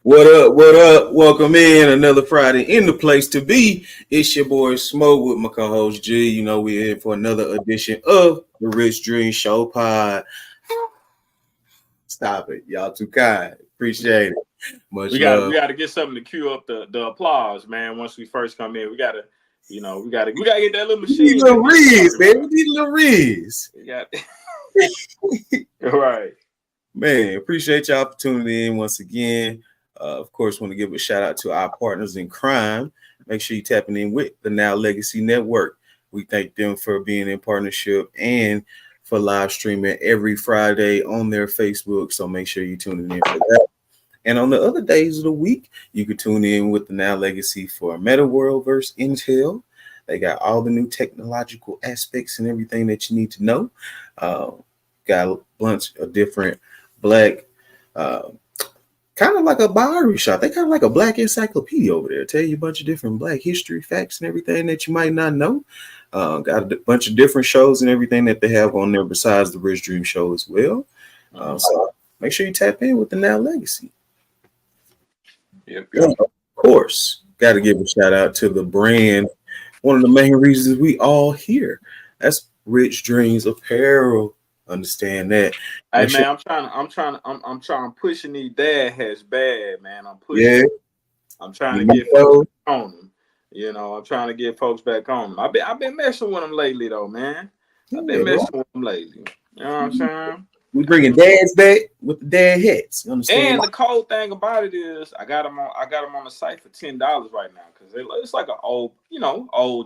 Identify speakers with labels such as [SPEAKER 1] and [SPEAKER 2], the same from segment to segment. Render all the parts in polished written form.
[SPEAKER 1] What up? What up? Welcome in another Friday in the place to be. It's your boy Smok3og with my co-host G. You know we're in for another edition of the Richdreamzz Show Pod. Stop it, y'all too kind. Appreciate it. Much
[SPEAKER 2] we
[SPEAKER 1] love.
[SPEAKER 2] got to get something to cue up the applause, man. Once we first come in, we gotta get that little machine.
[SPEAKER 1] We need little Riz, man. We need little Riz.
[SPEAKER 2] We got right,
[SPEAKER 1] man. Appreciate y'all for tuning in once again. Of course, want to give a shout out to our partners in crime. Make sure you're tapping in with the Now Legacy Network. We thank them for being in partnership and for live streaming every Friday on their Facebook. So make sure you're tuning in for that. And on the other days of the week, you can tune in with the Now Legacy for Meta World vs. Intel. They got all the new technological aspects and everything that you need to know. Got a bunch of different black kind of like a Bowery shop. They kind of like a black encyclopedia over there. Tell you a bunch of different black history facts and everything that you might not know. Got a bunch of different shows and everything that they have on there besides the Richdreamzz show as well. So make sure you tap in with the Now Legacy.
[SPEAKER 2] Yep.
[SPEAKER 1] And of course, got to give a shout out to the brand. One of the main reasons we all here. That's Richdreamzz Apparel. Understand that.
[SPEAKER 2] Hey man, I'm trying pushing these dad hats bad, man. I'm pushing.
[SPEAKER 1] Yeah.
[SPEAKER 2] I'm trying to get folks back on them. You know, I'm trying to get folks back on them. I've been messing with them lately though, man. I've been messing with them lately. You know what I'm saying?
[SPEAKER 1] We bringing dads back with the dad hats. You understand?
[SPEAKER 2] And the cold thing about it is, I got them on the site for $10 right now because it's like an old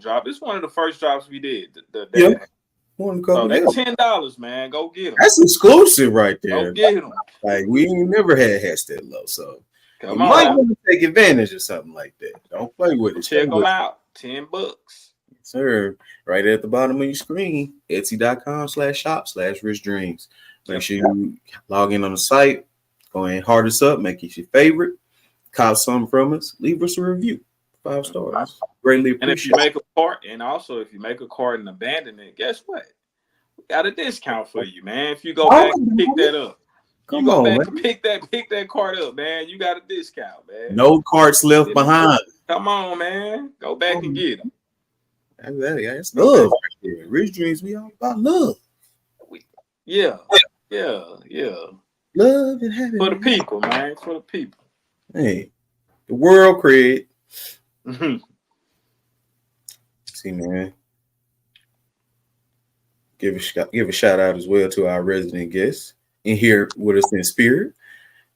[SPEAKER 2] job. It's one of the first jobs we did. The dad hat. So that's $10, man. Go get them.
[SPEAKER 1] That's exclusive right there.
[SPEAKER 2] Go get them.
[SPEAKER 1] Like we ain't never had hats that low, so
[SPEAKER 2] you
[SPEAKER 1] might want to take advantage of something like that. Don't play with it.
[SPEAKER 2] Check them out. $10.
[SPEAKER 1] Sir, right at the bottom of your screen, Etsy.com/shop/Richdreamzz. Make sure you log in on the site, go in, heart us up, make it your favorite, cop something from us, leave us a review. 5 stars. Greatly appreciate.
[SPEAKER 2] And if you make a cart, and also if you make a cart and abandon it, guess what? We got a discount for you, man. If you go back and pick that up.
[SPEAKER 1] Come on, man.
[SPEAKER 2] Pick that cart up, man. You got a discount, man.
[SPEAKER 1] No carts left behind.
[SPEAKER 2] Come on, man. Go back and get them.
[SPEAKER 1] That's love right there. Richdreamzz, we all about love.
[SPEAKER 2] Yeah.
[SPEAKER 1] Love and happiness.
[SPEAKER 2] For the people, man. For the people.
[SPEAKER 1] Hey, the world cred. See, man. Give a shout out as well to our resident guests in here with us in spirit.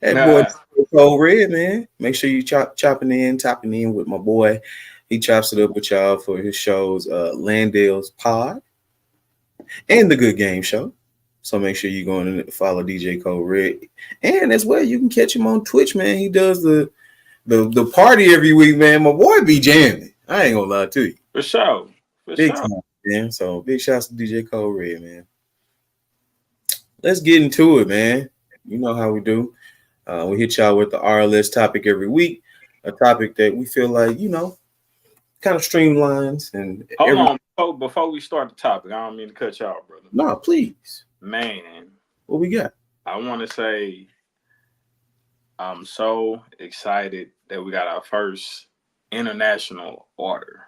[SPEAKER 1] That boy Cold Red, man. Make sure you topping in with my boy. He chops it up with y'all for his shows, Landale's Pod and the Good Game Show. So make sure you go and follow DJ Cold Red. And as well, you can catch him on Twitch, man. He does the party every week, man. My boy be jamming. I ain't gonna lie to you.
[SPEAKER 2] For sure.
[SPEAKER 1] Big time, man. So big shouts to DJ Cold Red, man. Let's get into it, man. You know how we do. We hit y'all with the RLS topic every week. A topic that we feel like, kind of streamlines and
[SPEAKER 2] hold on before we start the topic. I don't mean to cut you off, brother.
[SPEAKER 1] No, please.
[SPEAKER 2] Man.
[SPEAKER 1] What we got?
[SPEAKER 2] I want to say I'm so excited that we got our first international order.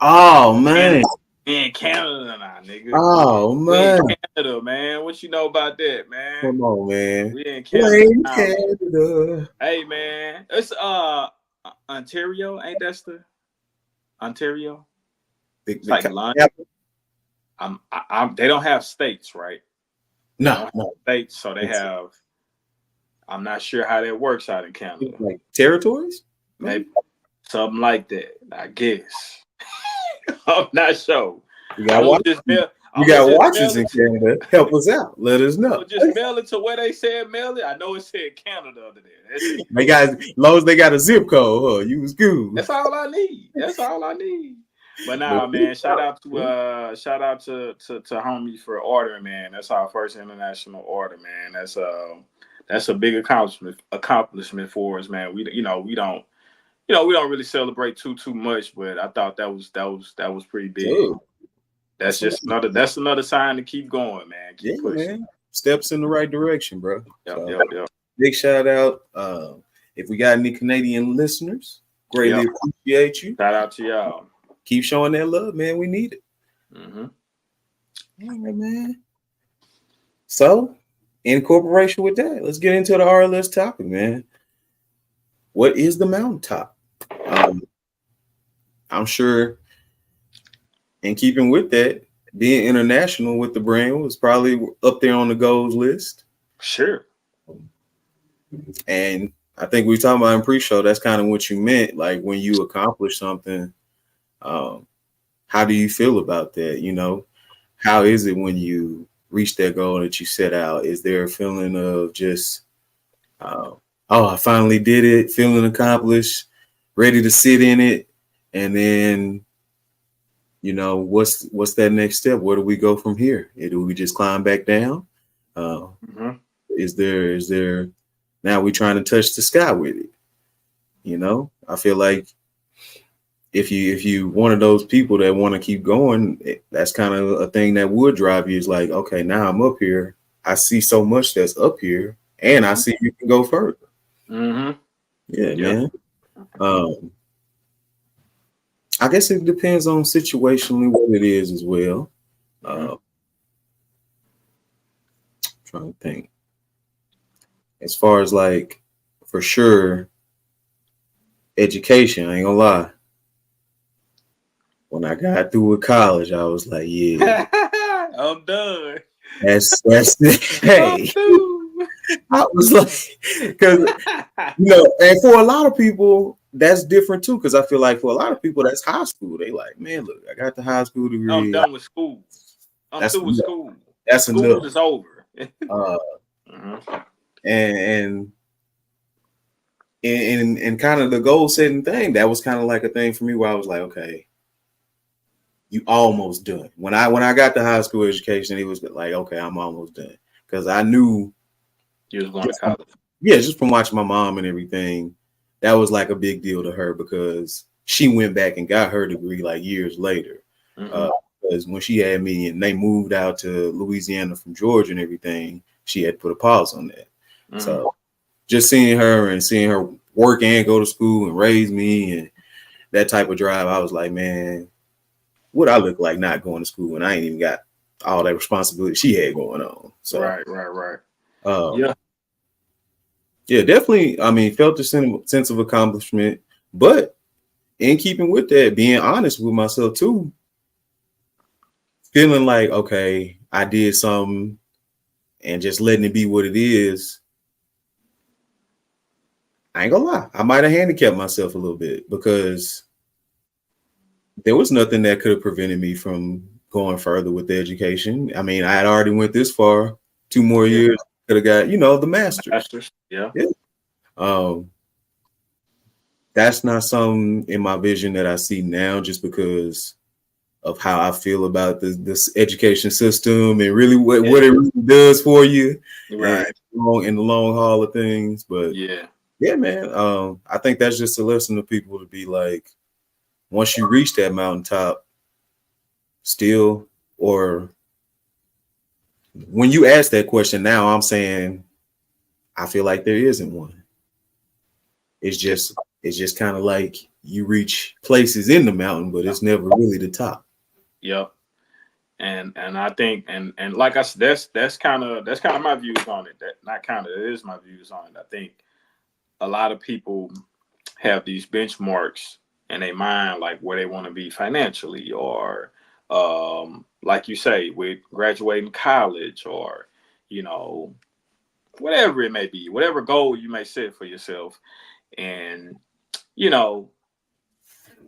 [SPEAKER 1] Oh man.
[SPEAKER 2] In Canada now, nigga.
[SPEAKER 1] Oh man.
[SPEAKER 2] We in Canada, man. What you know about that, man?
[SPEAKER 1] Come on, man.
[SPEAKER 2] We in Canada.
[SPEAKER 1] Canada.
[SPEAKER 2] Hey man. It's Ontario, ain't that the Ontario? It's like London. They don't have states, right?
[SPEAKER 1] No.
[SPEAKER 2] States, so they have. I'm not sure how that works out in Canada.
[SPEAKER 1] Like territories?
[SPEAKER 2] Maybe something like that, I guess. I'm not sure.
[SPEAKER 1] You got watches in Canada. Help us out. Let us know.
[SPEAKER 2] Just mail it to where they said mail it. I know it said Canada under there.
[SPEAKER 1] They got, as long as they got a zip code, you was good.
[SPEAKER 2] That's all I need. But nah, man, shout out to homie for ordering, man. That's our first international order, man. That's a big accomplishment for us, man. We don't really celebrate too much, but I thought that was pretty big. Dude. That's another sign to keep going, man. Keep pushing.
[SPEAKER 1] Man. Steps in the right direction, bro.
[SPEAKER 2] Yep.
[SPEAKER 1] Big shout out. If we got any Canadian listeners, greatly
[SPEAKER 2] Yep.
[SPEAKER 1] appreciate you.
[SPEAKER 2] Shout out to y'all.
[SPEAKER 1] Keep showing that love, man. We need it.
[SPEAKER 2] Mm-hmm.
[SPEAKER 1] All right, man. So, in cooperation with that, let's get into the RLS topic, man. What is the mountaintop? I'm sure, in keeping with that, being international with the brand was probably up there on the goals list.
[SPEAKER 2] Sure.
[SPEAKER 1] And I think we were talking about in pre-show, that's kind of what you meant. Like when you accomplish something, how do you feel about that? You know, how is it when you reach that goal that you set out? Is there a feeling of just, oh, I finally did it, feeling accomplished, ready to sit in it? And then, you know, what's that next step? Where do we go from here? Do we just climb back down? Is there now we trying to touch the sky with it? You know, I feel like if you one of those people that want to keep going, that's kind of a thing that would drive you. Is like, okay, now I'm up here. I see so much that's up here, and I see you can go further.
[SPEAKER 2] Mm-hmm.
[SPEAKER 1] Yeah, man. I guess it depends on situationally what it is as well. Trying to think. As far as like, for sure, education, I ain't gonna lie. When I got through with college, I was like, yeah,
[SPEAKER 2] I'm done.
[SPEAKER 1] that's it. Hey, I was like, because, you know, and for a lot of people, that's different too. Because I feel like for a lot of people, that's high school. They like, man, look, I got the high school degree.
[SPEAKER 2] I'm done with school. I'm through with school.
[SPEAKER 1] That's
[SPEAKER 2] school
[SPEAKER 1] enough.
[SPEAKER 2] is over.
[SPEAKER 1] And kind of the goal setting thing, that was kind of like a thing for me where I was like, okay, you almost done. When I got the high school education, it was like, okay, I'm almost done. Because I knew
[SPEAKER 2] you was going to college.
[SPEAKER 1] Yeah, just from watching my mom and everything, that was like a big deal to her because she went back and got her degree like years later. Because when she had me and they moved out to Louisiana from Georgia and everything, she had put a pause on that. So just seeing her work and go to school and raise me and that type of drive, I was like, man, what I look like not going to school and I ain't even got all that responsibility she had going on. So
[SPEAKER 2] right.
[SPEAKER 1] Yeah, definitely. I mean, felt the sense of accomplishment, but in keeping with that, being honest with myself too, feeling like, okay, I did something and just letting it be what it is. I ain't gonna lie, I might have handicapped myself a little bit because there was nothing that could have prevented me from going further with the education. I mean, I had already went this far, 2 more years, could have got, the master's.
[SPEAKER 2] Yeah.
[SPEAKER 1] That's not something in my vision that I see now just because of how I feel about this education system and really what it really does for you in the long haul of things. But yeah, man, I think that's just a lesson to people to be like, once you reach that mountaintop, still, or when you ask that question now, I'm saying I feel like there isn't one. It's just kind of like you reach places in the mountain, but it's never really the top.
[SPEAKER 2] Yep. And I think and like I said, that's kind of my views on it. It is my views on it. I think a lot of people have these benchmarks in their mind, like where they want to be financially, or like you say, with graduating college, or whatever it may be, whatever goal you may set for yourself. And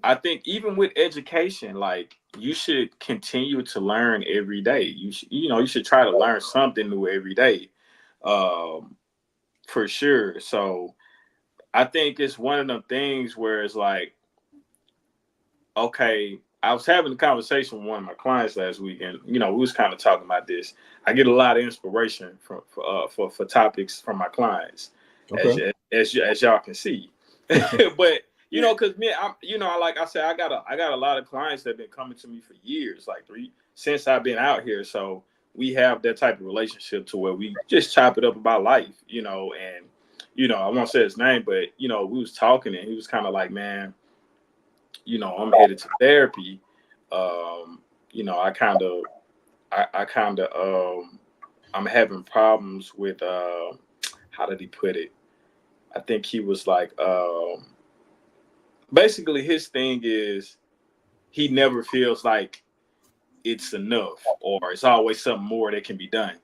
[SPEAKER 2] I think even with education, like you should continue to learn every day. You should try to learn something new every day, for sure. So I think it's one of them things where it's like, okay, I was having a conversation with one of my clients last week, and we was kind of talking about this. I get a lot of inspiration for topics from my clients, as y'all can see. But because me, like I said, I got a lot of clients that have been coming to me for years, like since I've been out here. So we have that type of relationship to where we just chop it up about life, and I won't say his name, but we was talking and he was kind of like, man, I'm headed to therapy. I kind of I'm having problems with how did he put it? I think he was like basically his thing is he never feels like it's enough or it's always something more that can be done.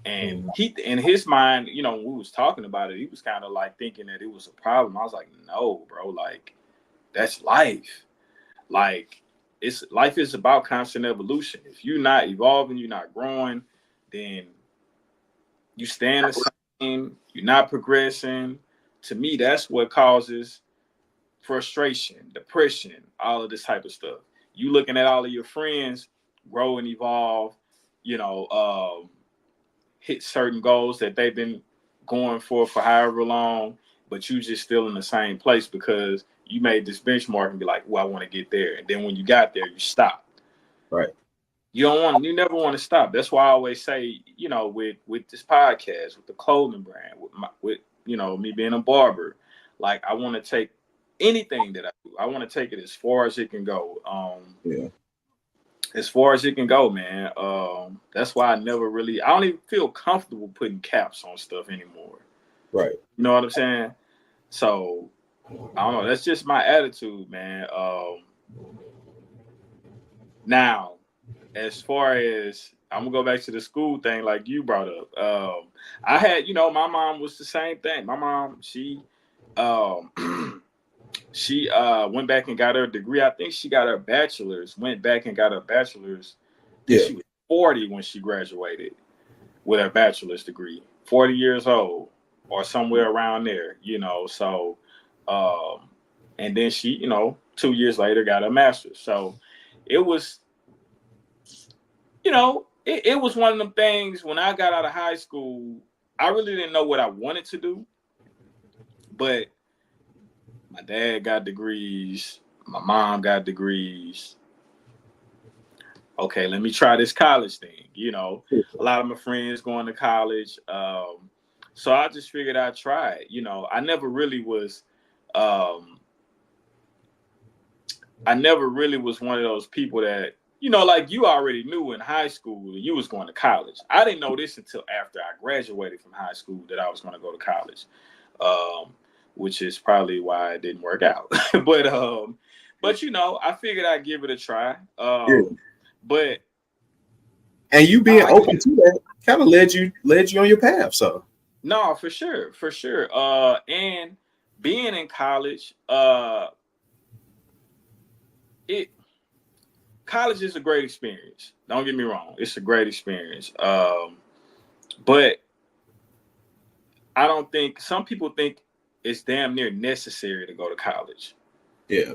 [SPEAKER 2] And he, in his mind, when we was talking about it, he was kind of like thinking that it was a problem. I was like, no, bro, like that's life. Like life is about constant evolution. If you're not evolving, you're not growing, then you stand the same, you're not progressing. To me, that's what causes frustration, depression, all of this type of stuff. You looking at all of your friends grow and evolve, hit certain goals that they've been going for however long, but you just still in the same place because you made this benchmark and be like, well, I want to get there. And then when you got there, you stop.
[SPEAKER 1] Right.
[SPEAKER 2] You never want to stop. That's why I always say, with this podcast, with the clothing brand, with me being a barber, like I want to take anything that I do. I want to take it as far as it can go. As far as it can go, man. That's why I don't even feel comfortable putting caps on stuff anymore.
[SPEAKER 1] Right.
[SPEAKER 2] You know what I'm saying? So I don't know. That's just my attitude, man. Now, as far as I'm gonna go back to the school thing, like you brought up, I had, my mom was the same thing. My mom, she went back and got her degree. I think she got her bachelor's. Went back and got her bachelor's.
[SPEAKER 1] Yeah.
[SPEAKER 2] She was 40 when she graduated with her bachelor's degree. 40 years old or somewhere around there, So, and then she, 2 years later got her master's. So it was, it was one of them things when I got out of high school, I really didn't know what I wanted to do, but my dad got degrees. My mom got degrees. Okay, let me try this college thing. A lot of my friends going to college. So I just figured I'd try it. I never really was one of those people that, like you already knew in high school you was going to college. I didn't know this until after I graduated from high school that I was going to go to college. Which is probably why it didn't work out. but I figured I'd give it a try. But
[SPEAKER 1] you being open to that kind of led you on your path. So
[SPEAKER 2] no, for sure. And being in college, college is a great experience. Don't get me wrong, it's a great experience. But I don't think some people think it's damn near necessary to go to college.
[SPEAKER 1] Yeah.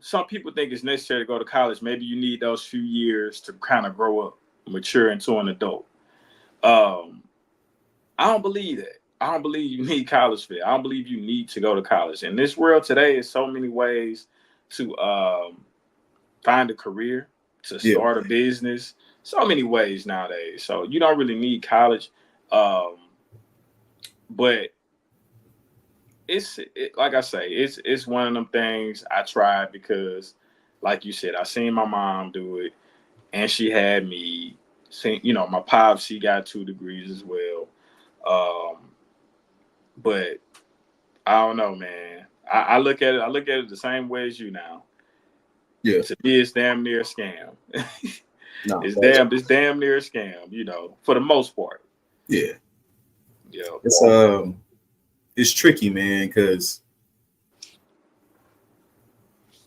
[SPEAKER 2] Some people think it's necessary to go to college. Maybe you need those few years to kind of grow up, mature into an adult. I don't believe that. I don't believe you need college for it. I don't believe you need to go to college. In this world today, is so many ways to find a career, to start a business. So many ways nowadays. So you don't really need college. But like I say, it's one of them things I tried because, like you said, I seen my mom do it, and she had me. My pops, he got 2 degrees as well. But I don't know, man. I look at it the same way as you now.
[SPEAKER 1] Yeah.
[SPEAKER 2] To me, it's damn near a scam.
[SPEAKER 1] No,
[SPEAKER 2] it's damn near a scam. For the most part.
[SPEAKER 1] Yeah.
[SPEAKER 2] Yeah.
[SPEAKER 1] It's tricky, man, because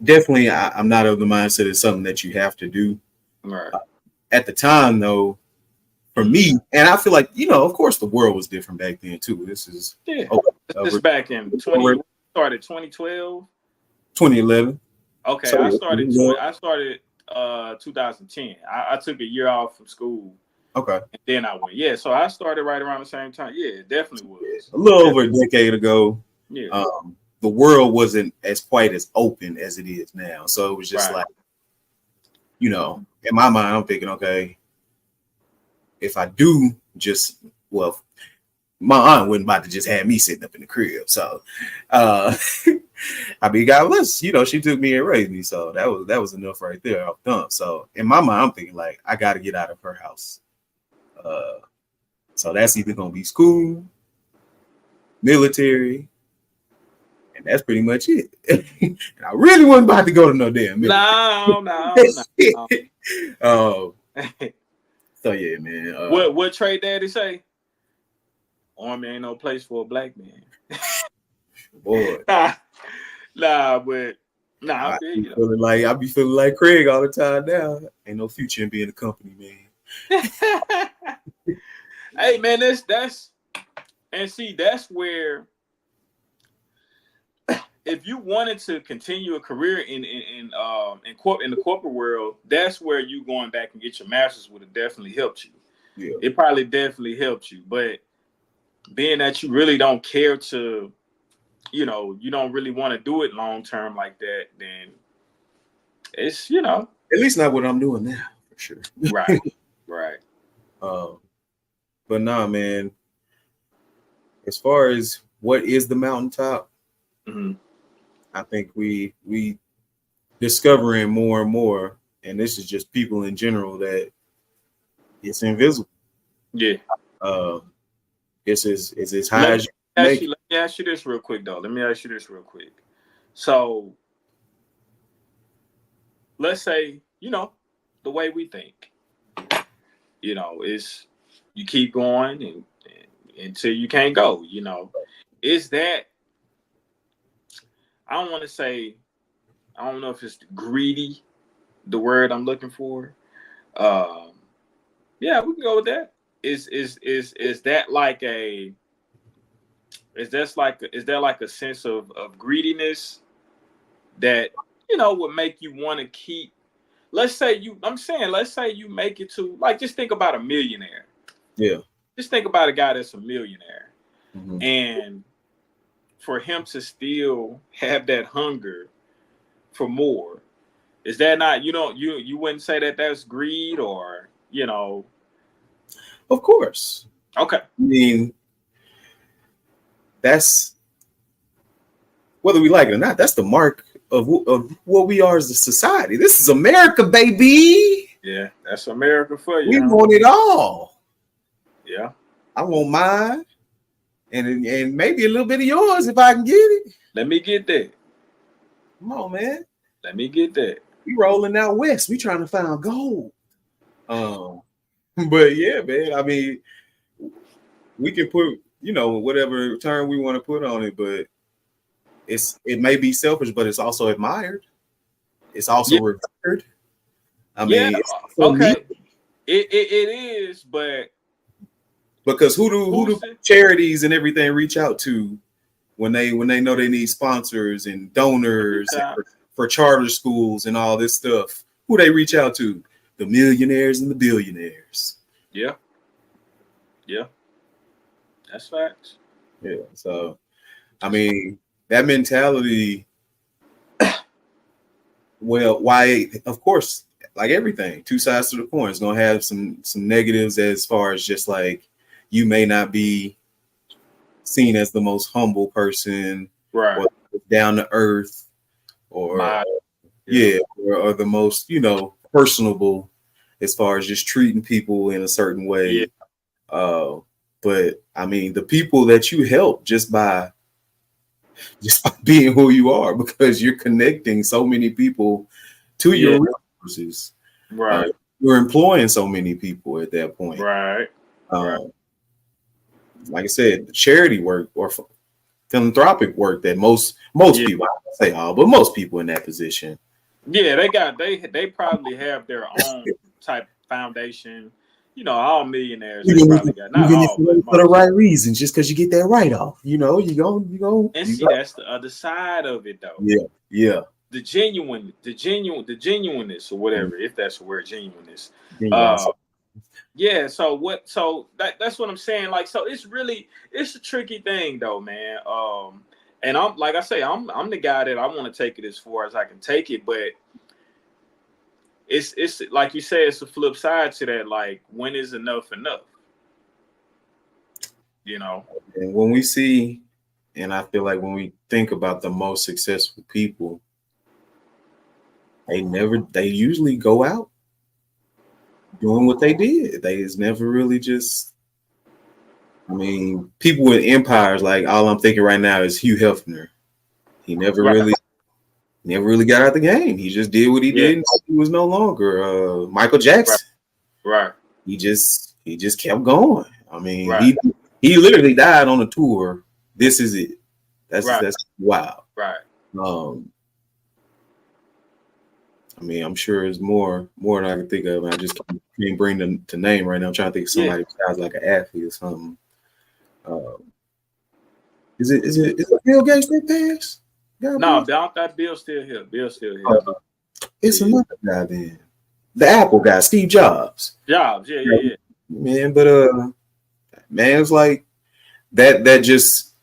[SPEAKER 1] definitely I'm not of the mindset it's something that you have to do.
[SPEAKER 2] Right.
[SPEAKER 1] At the time, though, for me, and I feel like, of course the world was different back then, too. This is
[SPEAKER 2] this back in 2012.
[SPEAKER 1] 2011.
[SPEAKER 2] Okay,
[SPEAKER 1] so,
[SPEAKER 2] I started 2010. I took a year off from school.
[SPEAKER 1] Okay.
[SPEAKER 2] And then I went. Yeah, so I started right around the same time. Yeah, it definitely was.
[SPEAKER 1] A little over a decade ago.
[SPEAKER 2] Yeah.
[SPEAKER 1] The world wasn't as quite as open as it is now. So it was just like, in my mind, I'm thinking, okay, if I do my aunt wasn't about to just have me sitting up in the crib. So, I mean, God bless, you know, she took me and raised me. So that was enough right there off dump. So in my mind, I'm thinking like, I got to get out of her house. So that's either going to be school, military, and that's pretty much it. And I really wasn't about to go to no damn military.
[SPEAKER 2] No.
[SPEAKER 1] So yeah, man.
[SPEAKER 2] What Trey Daddy say? Army ain't no place for a black man.
[SPEAKER 1] Boy.
[SPEAKER 2] Nah, but
[SPEAKER 1] I be feeling like Craig all the time now. Ain't no future in being a company man.
[SPEAKER 2] Hey man, that's where, if you wanted to continue a career in the corporate world, that's where you going back and get your master's would have definitely helped you.
[SPEAKER 1] Yeah.
[SPEAKER 2] It probably definitely helped you. But being that you really don't care to, you know, you don't really want to do it long term like that, then it's, you know.
[SPEAKER 1] At least not what I'm doing now, for sure.
[SPEAKER 2] Right. Right.
[SPEAKER 1] But nah, man. As far as what is the mountaintop,
[SPEAKER 2] mm-hmm.
[SPEAKER 1] I think we discovering more and more, and this is just people in general, that it's invisible.
[SPEAKER 2] Yeah.
[SPEAKER 1] It's as high as you
[SPEAKER 2] let me ask you this real quick, though. So let's say, you know, the way we think, you know, is you keep going and until you can't go, you know. Is that, I don't want to say, I don't know if it's greedy, the word I'm looking for. Yeah, we can go with that. Is that like a, is there like a sense of greediness that, you know, would make you want to keep, let's say you make it to, like, just think about a millionaire.
[SPEAKER 1] Yeah.
[SPEAKER 2] Just think about a guy that's a millionaire.
[SPEAKER 1] Mm-hmm.
[SPEAKER 2] And for him to still have that hunger for more, is that not, you know, you wouldn't say that that's greed, or, you know?
[SPEAKER 1] Of course.
[SPEAKER 2] Okay.
[SPEAKER 1] I mean, that's, whether we like it or not, that's the mark of what we are as a society. This is America, baby.
[SPEAKER 2] Yeah, that's America for you.
[SPEAKER 1] We want it all.
[SPEAKER 2] Yeah.
[SPEAKER 1] I want mine, and maybe a little bit of yours if I can get it.
[SPEAKER 2] Let me get that.
[SPEAKER 1] Come on, man.
[SPEAKER 2] Let me get that.
[SPEAKER 1] We rolling out west. We trying to find gold. But yeah, man. I mean, we can put, you know, whatever term we want to put on it, but it may be selfish, but it's also admired. It's also revered. I mean,
[SPEAKER 2] okay. It is, but
[SPEAKER 1] because who do charities and everything reach out to when they know they need sponsors and donors for charter schools and all this stuff? Who they reach out to? The millionaires and the billionaires.
[SPEAKER 2] Yeah. Yeah. That's facts.
[SPEAKER 1] Yeah. So, I mean, that mentality, well, why, of course, like everything, two sides to the coin. It's going to have some negatives as far as just like, you may not be seen as the most humble person,
[SPEAKER 2] right,
[SPEAKER 1] or down to earth, or or the most, you know, personable as far as just treating people in a certain way. Yeah. But I mean, the people that you help just by being who you are, because you're connecting so many people to your resources.
[SPEAKER 2] Right.
[SPEAKER 1] You're employing so many people at that point.
[SPEAKER 2] Right.
[SPEAKER 1] Like I said, the charity work or philanthropic work that most people, I don't say all, but most people in that position.
[SPEAKER 2] Yeah, they probably have their own type of foundation. You know, all millionaires, they probably got, not all, but
[SPEAKER 1] for the right reasons, just because you get that write-off, you know, you go.
[SPEAKER 2] And see, that's the other side of it, though.
[SPEAKER 1] Yeah.
[SPEAKER 2] The genuineness, or whatever, if that's the word, genuineness. Yeah. So that's what I'm saying. Like, so it's a tricky thing, though, man. And I'm, like I say, I'm the guy that I want to take it as far as I can take it, but it's like you said, it's a flip side to that. Like, when is enough enough? You know,
[SPEAKER 1] And when we see, and I feel like when we think about the most successful people, they usually go out doing what they did. They is never really just, I mean, people with empires, like all I'm thinking right now is Hugh Hefner. He
[SPEAKER 2] right?
[SPEAKER 1] never really got out the game. He just did what he
[SPEAKER 2] Yeah,
[SPEAKER 1] did until he was no longer. Michael
[SPEAKER 2] right,
[SPEAKER 1] Jackson.
[SPEAKER 2] right,
[SPEAKER 1] He just kept going. I mean,
[SPEAKER 2] right,
[SPEAKER 1] he literally died on a tour. This is it.
[SPEAKER 2] right,
[SPEAKER 1] That's wow.
[SPEAKER 2] right.
[SPEAKER 1] Um, I mean, I'm sure it's more than I can think of. I just can't bring them to name right now. I'm trying to think of
[SPEAKER 2] Yeah.
[SPEAKER 1] somebody besides like an athlete or something. Uh, is it Bill Gates that passed? God
[SPEAKER 2] No,
[SPEAKER 1] bless.
[SPEAKER 2] don't that Bill still here. Bill still here.
[SPEAKER 1] Uh, it's
[SPEAKER 2] Yeah.
[SPEAKER 1] another guy then. The Apple guy, Steve Jobs.
[SPEAKER 2] Jobs. Yeah, yeah, yeah.
[SPEAKER 1] Man, but man, it's like that just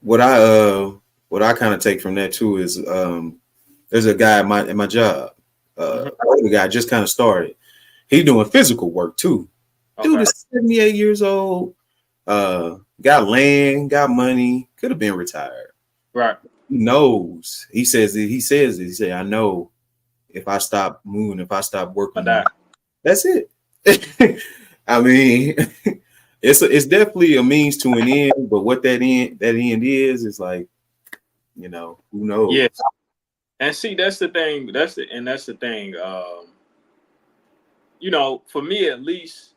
[SPEAKER 1] what I kind of take from that too is there's a guy at my job.
[SPEAKER 2] Mm-hmm.
[SPEAKER 1] The guy just kind of started. He doing physical work too. Dude
[SPEAKER 2] Okay.
[SPEAKER 1] is 78 years old. Got land, got money, could have been retired.
[SPEAKER 2] Right.
[SPEAKER 1] He knows. He says it. He said, I know if I stop moving, if I stop working, that's it. I mean, it's definitely a means to an end, but what that end is like, who knows?
[SPEAKER 2] Yeah. And see, that's the thing. That's the thing. For me at least,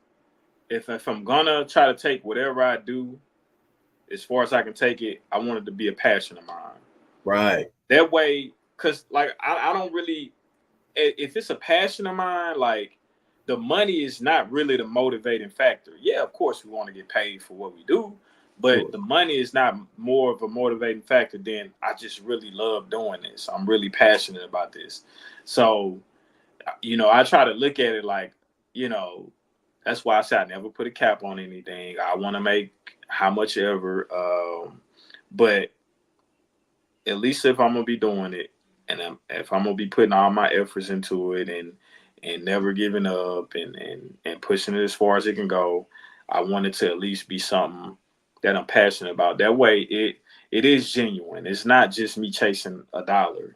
[SPEAKER 2] if I'm gonna try to take whatever I do as far as I can take it, I want it to be a passion of mine.
[SPEAKER 1] Right.
[SPEAKER 2] That way, because like I don't really, if it's a passion of mine, like the money is not really the motivating factor. Yeah, of course we want to get paid for what we do, but
[SPEAKER 1] Sure.
[SPEAKER 2] the money is not more of a motivating factor than I just really love doing this. I'm really passionate about this. So, I try to look at it like, that's why I say I never put a cap on anything. I want to make how much ever. But at least if I'm gonna be doing it, and if I'm gonna be putting all my efforts into it, and never giving up, and pushing it as far as it can go, I want it to at least be something that I'm passionate about. That way, it is genuine. It's not just me chasing a dollar.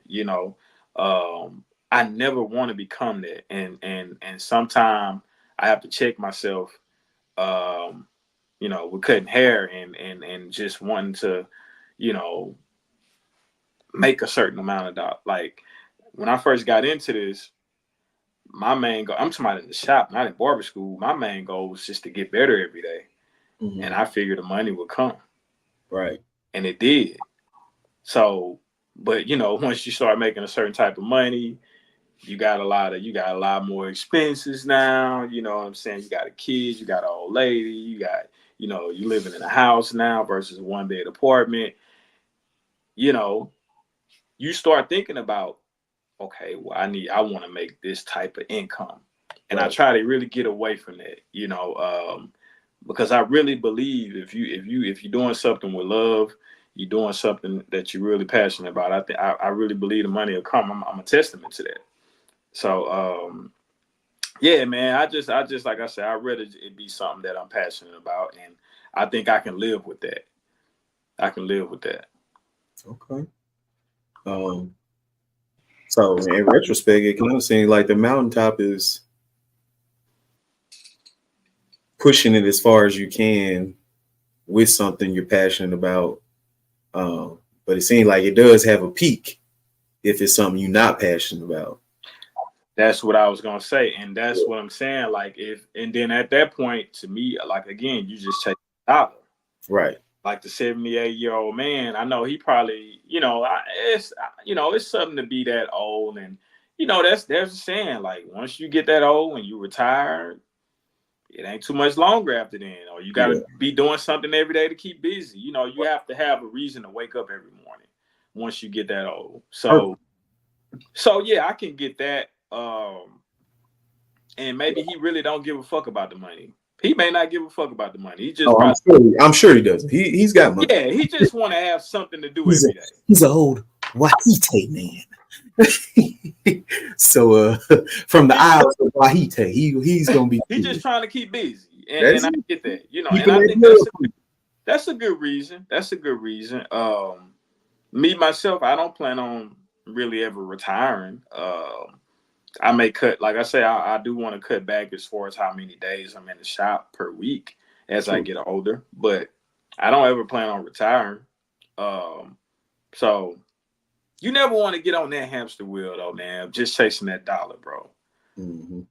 [SPEAKER 2] I never want to become that, and sometimes I have to check myself. Um, with cutting hair and just wanting to, you know make a certain amount of dollars. Like when I first got into this, my main goal, I'm talking about in the shop, not in barber school. My main goal was just to get better every day.
[SPEAKER 1] Mm-hmm.
[SPEAKER 2] And I figured the money would come.
[SPEAKER 1] Right.
[SPEAKER 2] And it did. So, but once you start making a certain type of money, you got a lot more expenses now. You know what I'm saying? You got a kid, you got an old lady, you living in a house now versus a 1-bed apartment. You start thinking about, okay, well, I want to make this type of income, and
[SPEAKER 1] right.
[SPEAKER 2] I try to really get away from that, because I really believe if you're doing something with love, you're doing something that you're really passionate about. I really believe the money will come. I'm a testament to that. So, yeah, man, I just like I said, I'd rather it be something that I'm passionate about, and I think I can live with that. I can live with that.
[SPEAKER 1] Okay. So in retrospect, it kind of seems like the mountaintop is pushing it as far as you can with something you're passionate about. But it seems like it does have a peak if it's something you're not passionate about.
[SPEAKER 2] That's what I was gonna say, and that's what I'm saying. Like and then at that point, to me, like again, you just take a dollar.
[SPEAKER 1] Right.
[SPEAKER 2] Like the 78-year-old man, I know he probably, it's something to be that old, and there's a saying like once you get that old and you retire, it ain't too much longer after then, or you got to be doing something every day to keep busy. You have to have a reason to wake up every morning once you get that old. So yeah, I can get that. And maybe he really don't give a fuck about the money. He may not give a fuck about the money. He just
[SPEAKER 1] I'm sure he doesn't. He's got money.
[SPEAKER 2] Yeah, he just want to have something to do every day.
[SPEAKER 1] He's an old Wahite man. So from the Isles of Wahite, he's gonna be.
[SPEAKER 2] He's just trying to keep busy, and I get that. And I think That's a good reason. That's a good reason. Me myself, I don't plan on really ever retiring. I may cut, like I say, I do want to cut back as far as how many days I'm in the shop per week as I get older, but I don't ever plan on retiring. So you never want to get on that hamster wheel though, man. Just chasing that dollar, bro.
[SPEAKER 1] Mm-hmm.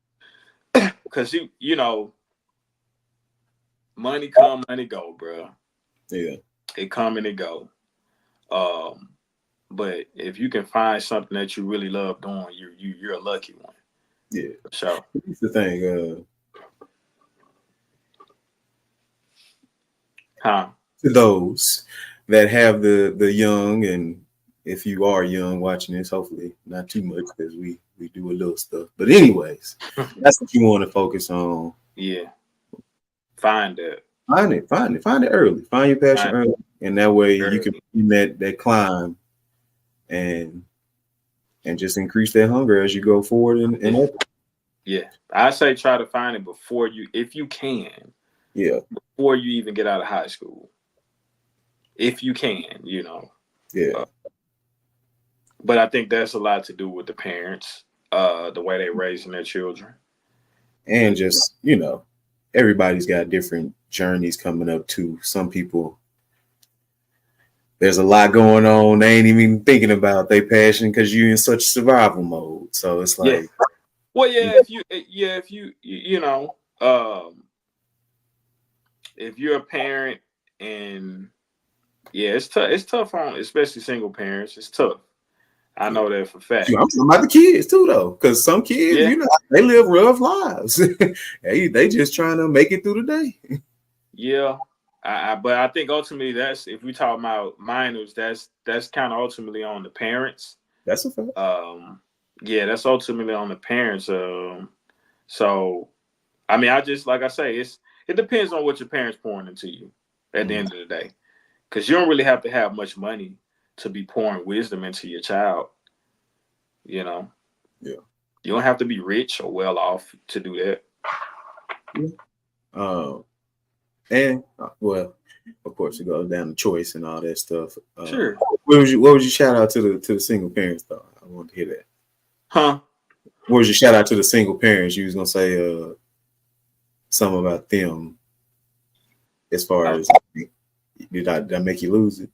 [SPEAKER 2] Because you know, money come, money go, bro.
[SPEAKER 1] Yeah.
[SPEAKER 2] It come and it go. But if you can find something that you really love doing, you're a lucky one.
[SPEAKER 1] Yeah.
[SPEAKER 2] For sure.
[SPEAKER 1] Here's the thing. To those that have the young, and if you are young watching this, hopefully not too much because we do a little stuff. But anyways, that's what you want to focus on.
[SPEAKER 2] Yeah. Find it.
[SPEAKER 1] Find it early. Find your passion early, and that way you can in that climb and just increase that hunger as you go forward.
[SPEAKER 2] Yeah, I say try to find it before you, if you can.
[SPEAKER 1] Yeah.
[SPEAKER 2] Before you even get out of high school, if you can, you know.
[SPEAKER 1] Yeah.
[SPEAKER 2] But I think that's a lot to do with the parents, the way they're raising their children,
[SPEAKER 1] and just everybody's got different journeys coming up too. Some people, there's a lot going on. They ain't even thinking about their passion because you're in such survival mode. So it's like,
[SPEAKER 2] well, if you're a parent and it's tough. It's tough on especially single parents. It's tough. I know that for a fact.
[SPEAKER 1] I'm talking about the kids too, though, because some kids, they live rough lives. they just trying to make it through the day.
[SPEAKER 2] Yeah. But I think ultimately that's, if we talk about minors, that's kind of ultimately on the parents.
[SPEAKER 1] That's a fact.
[SPEAKER 2] That's ultimately on the parents. So I mean, I just, like I say, it depends on what your parents pouring into you at the end of the day, because you don't really have to have much money to be pouring wisdom into your child.
[SPEAKER 1] Yeah.
[SPEAKER 2] You don't have to be rich or well off to do that.
[SPEAKER 1] Yeah. And well, of course, it goes down to choice and all that stuff.
[SPEAKER 2] Sure.
[SPEAKER 1] What would you shout out to the single parents though? I want to hear that.
[SPEAKER 2] Huh?
[SPEAKER 1] What was your shout out to the single parents? You was gonna say something about them. As far as did I make you lose it?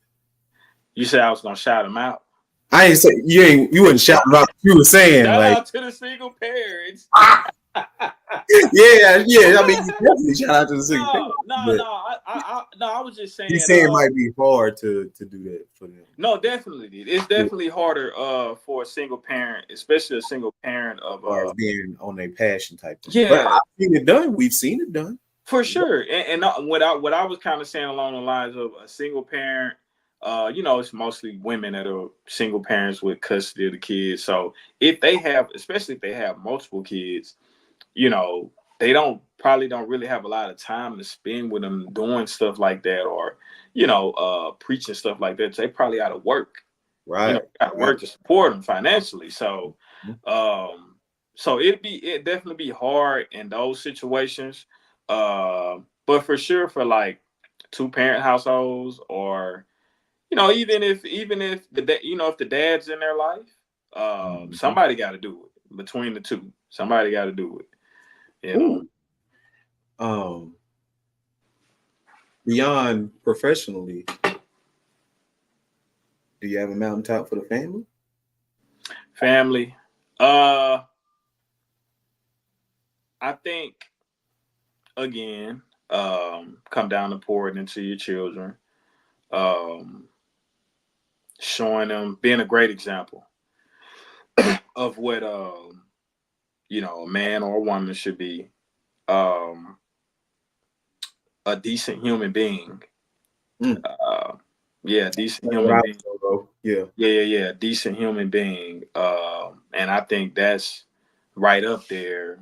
[SPEAKER 2] You said I was gonna shout them out.
[SPEAKER 1] I ain't say you wouldn't shout them out. You were saying
[SPEAKER 2] shout
[SPEAKER 1] like
[SPEAKER 2] out to the single parents.
[SPEAKER 1] yeah. I mean, definitely shout out to the single parents.
[SPEAKER 2] No. I was just saying.
[SPEAKER 1] You saying it might be hard to do that for them.
[SPEAKER 2] No, definitely. It's definitely harder for a single parent, especially a single parent of
[SPEAKER 1] being on a passion type thing.
[SPEAKER 2] Yeah,
[SPEAKER 1] but I've seen it done. We've seen it done
[SPEAKER 2] for sure. And what I was kind of saying along the lines of a single parent. It's mostly women that are single parents with custody of the kids. So especially if they have multiple kids, they probably don't really have a lot of time to spend with them doing stuff like that, or preaching stuff like that. So they probably out of work,
[SPEAKER 1] right?
[SPEAKER 2] Out of work to support them financially. So, it definitely be hard in those situations. But for sure, for like 2-parent households, or even if if the dad's in their life, somebody got to do it between the two. Somebody got to do it.
[SPEAKER 1] Beyond professionally, do you have a mountaintop for the family?
[SPEAKER 2] Family, I think again, come down to pouring into your children, showing them, being a great example of what a man or a woman should be, a decent human being. Decent human being. Yeah, decent human being. And I think that's right up there,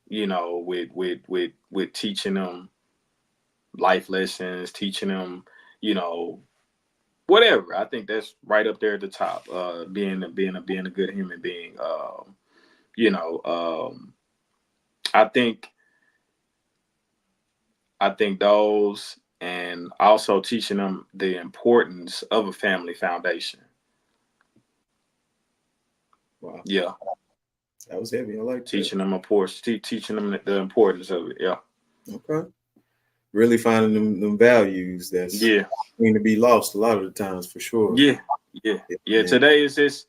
[SPEAKER 2] with teaching them life lessons, teaching them, whatever. I think that's right up there at the top. Being a good human being. I think those and also teaching them the importance of a family foundation.
[SPEAKER 1] Wow.
[SPEAKER 2] Yeah.
[SPEAKER 1] That was heavy. I like
[SPEAKER 2] teaching them teaching them the importance of it. Yeah.
[SPEAKER 1] Okay. Really finding them values that's going to be lost a lot of the times for sure.
[SPEAKER 2] Yeah. Today is just,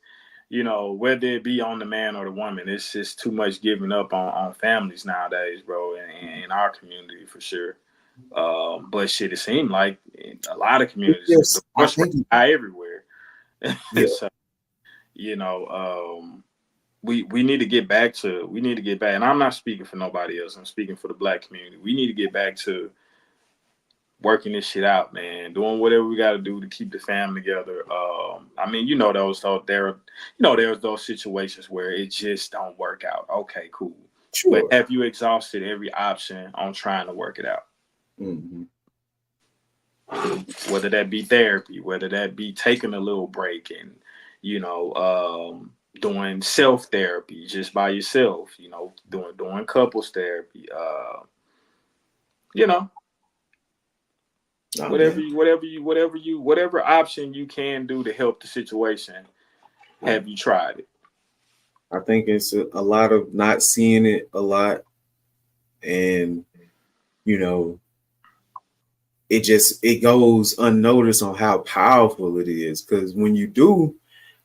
[SPEAKER 2] whether it be on the man or the woman, it's just too much giving up on families nowadays, bro, in our community for sure. But shit, it seemed like in a lot of communities,
[SPEAKER 1] yes,
[SPEAKER 2] divorce rates high everywhere.
[SPEAKER 1] Yeah.
[SPEAKER 2] So, we need to get back, and I'm not speaking for nobody else. I'm speaking for the Black community. We need to get back to working this shit out, man. Doing whatever we got to do to keep the family together. I mean, there's those situations where it just don't work out. Okay, cool. Sure. But have you exhausted every option on trying to work it out?
[SPEAKER 1] Mm-hmm.
[SPEAKER 2] Whether that be therapy, whether that be taking a little break and, doing self therapy just by yourself, doing couples therapy, whatever option you can do to help the situation. Have you tried it?
[SPEAKER 1] I think it's a lot of not seeing it a lot, and it goes unnoticed on how powerful it is. Because when you do,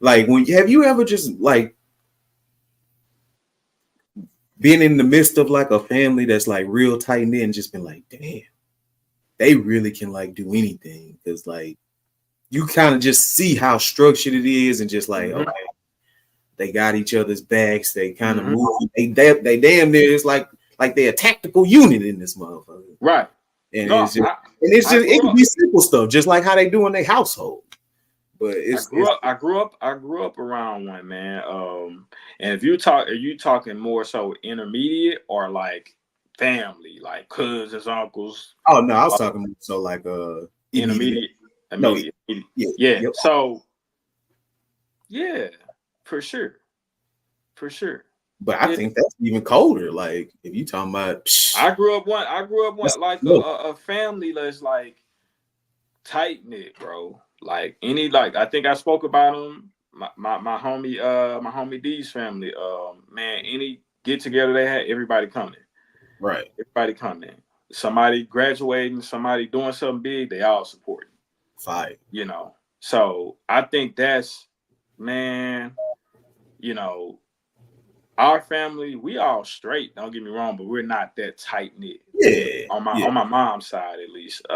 [SPEAKER 1] like, have you ever just like been in the midst of like a family that's like real tight knit and just been like, damn, they really can like do anything? Because like you kind of just see how structured it is, and just like, okay, they got each other's backs. They kind of move. They damn near, it's like they're a tactical unit in this motherfucker.
[SPEAKER 2] Right.
[SPEAKER 1] And it can be simple stuff, just like how they do in their household. But
[SPEAKER 2] I grew up around one, man. And if are you talking more so intermediate or like family, like cousins, uncles?
[SPEAKER 1] Oh no, I was talking so like
[SPEAKER 2] intermediate. Yeah. Yep. So yeah, for sure.
[SPEAKER 1] But I think that's even colder. Like if you talking about,
[SPEAKER 2] I grew up one like a family that's like tight knit, bro. Like I think I spoke about them. My homie D's family. Man, any get together they had, everybody coming.
[SPEAKER 1] Right.
[SPEAKER 2] Everybody coming. Somebody graduating, somebody doing something big, they all supporting.
[SPEAKER 1] Fight.
[SPEAKER 2] So I think that's, man, our family, we all straight. Don't get me wrong, but we're not that tight knit.
[SPEAKER 1] Yeah.
[SPEAKER 2] On my mom's side, at least,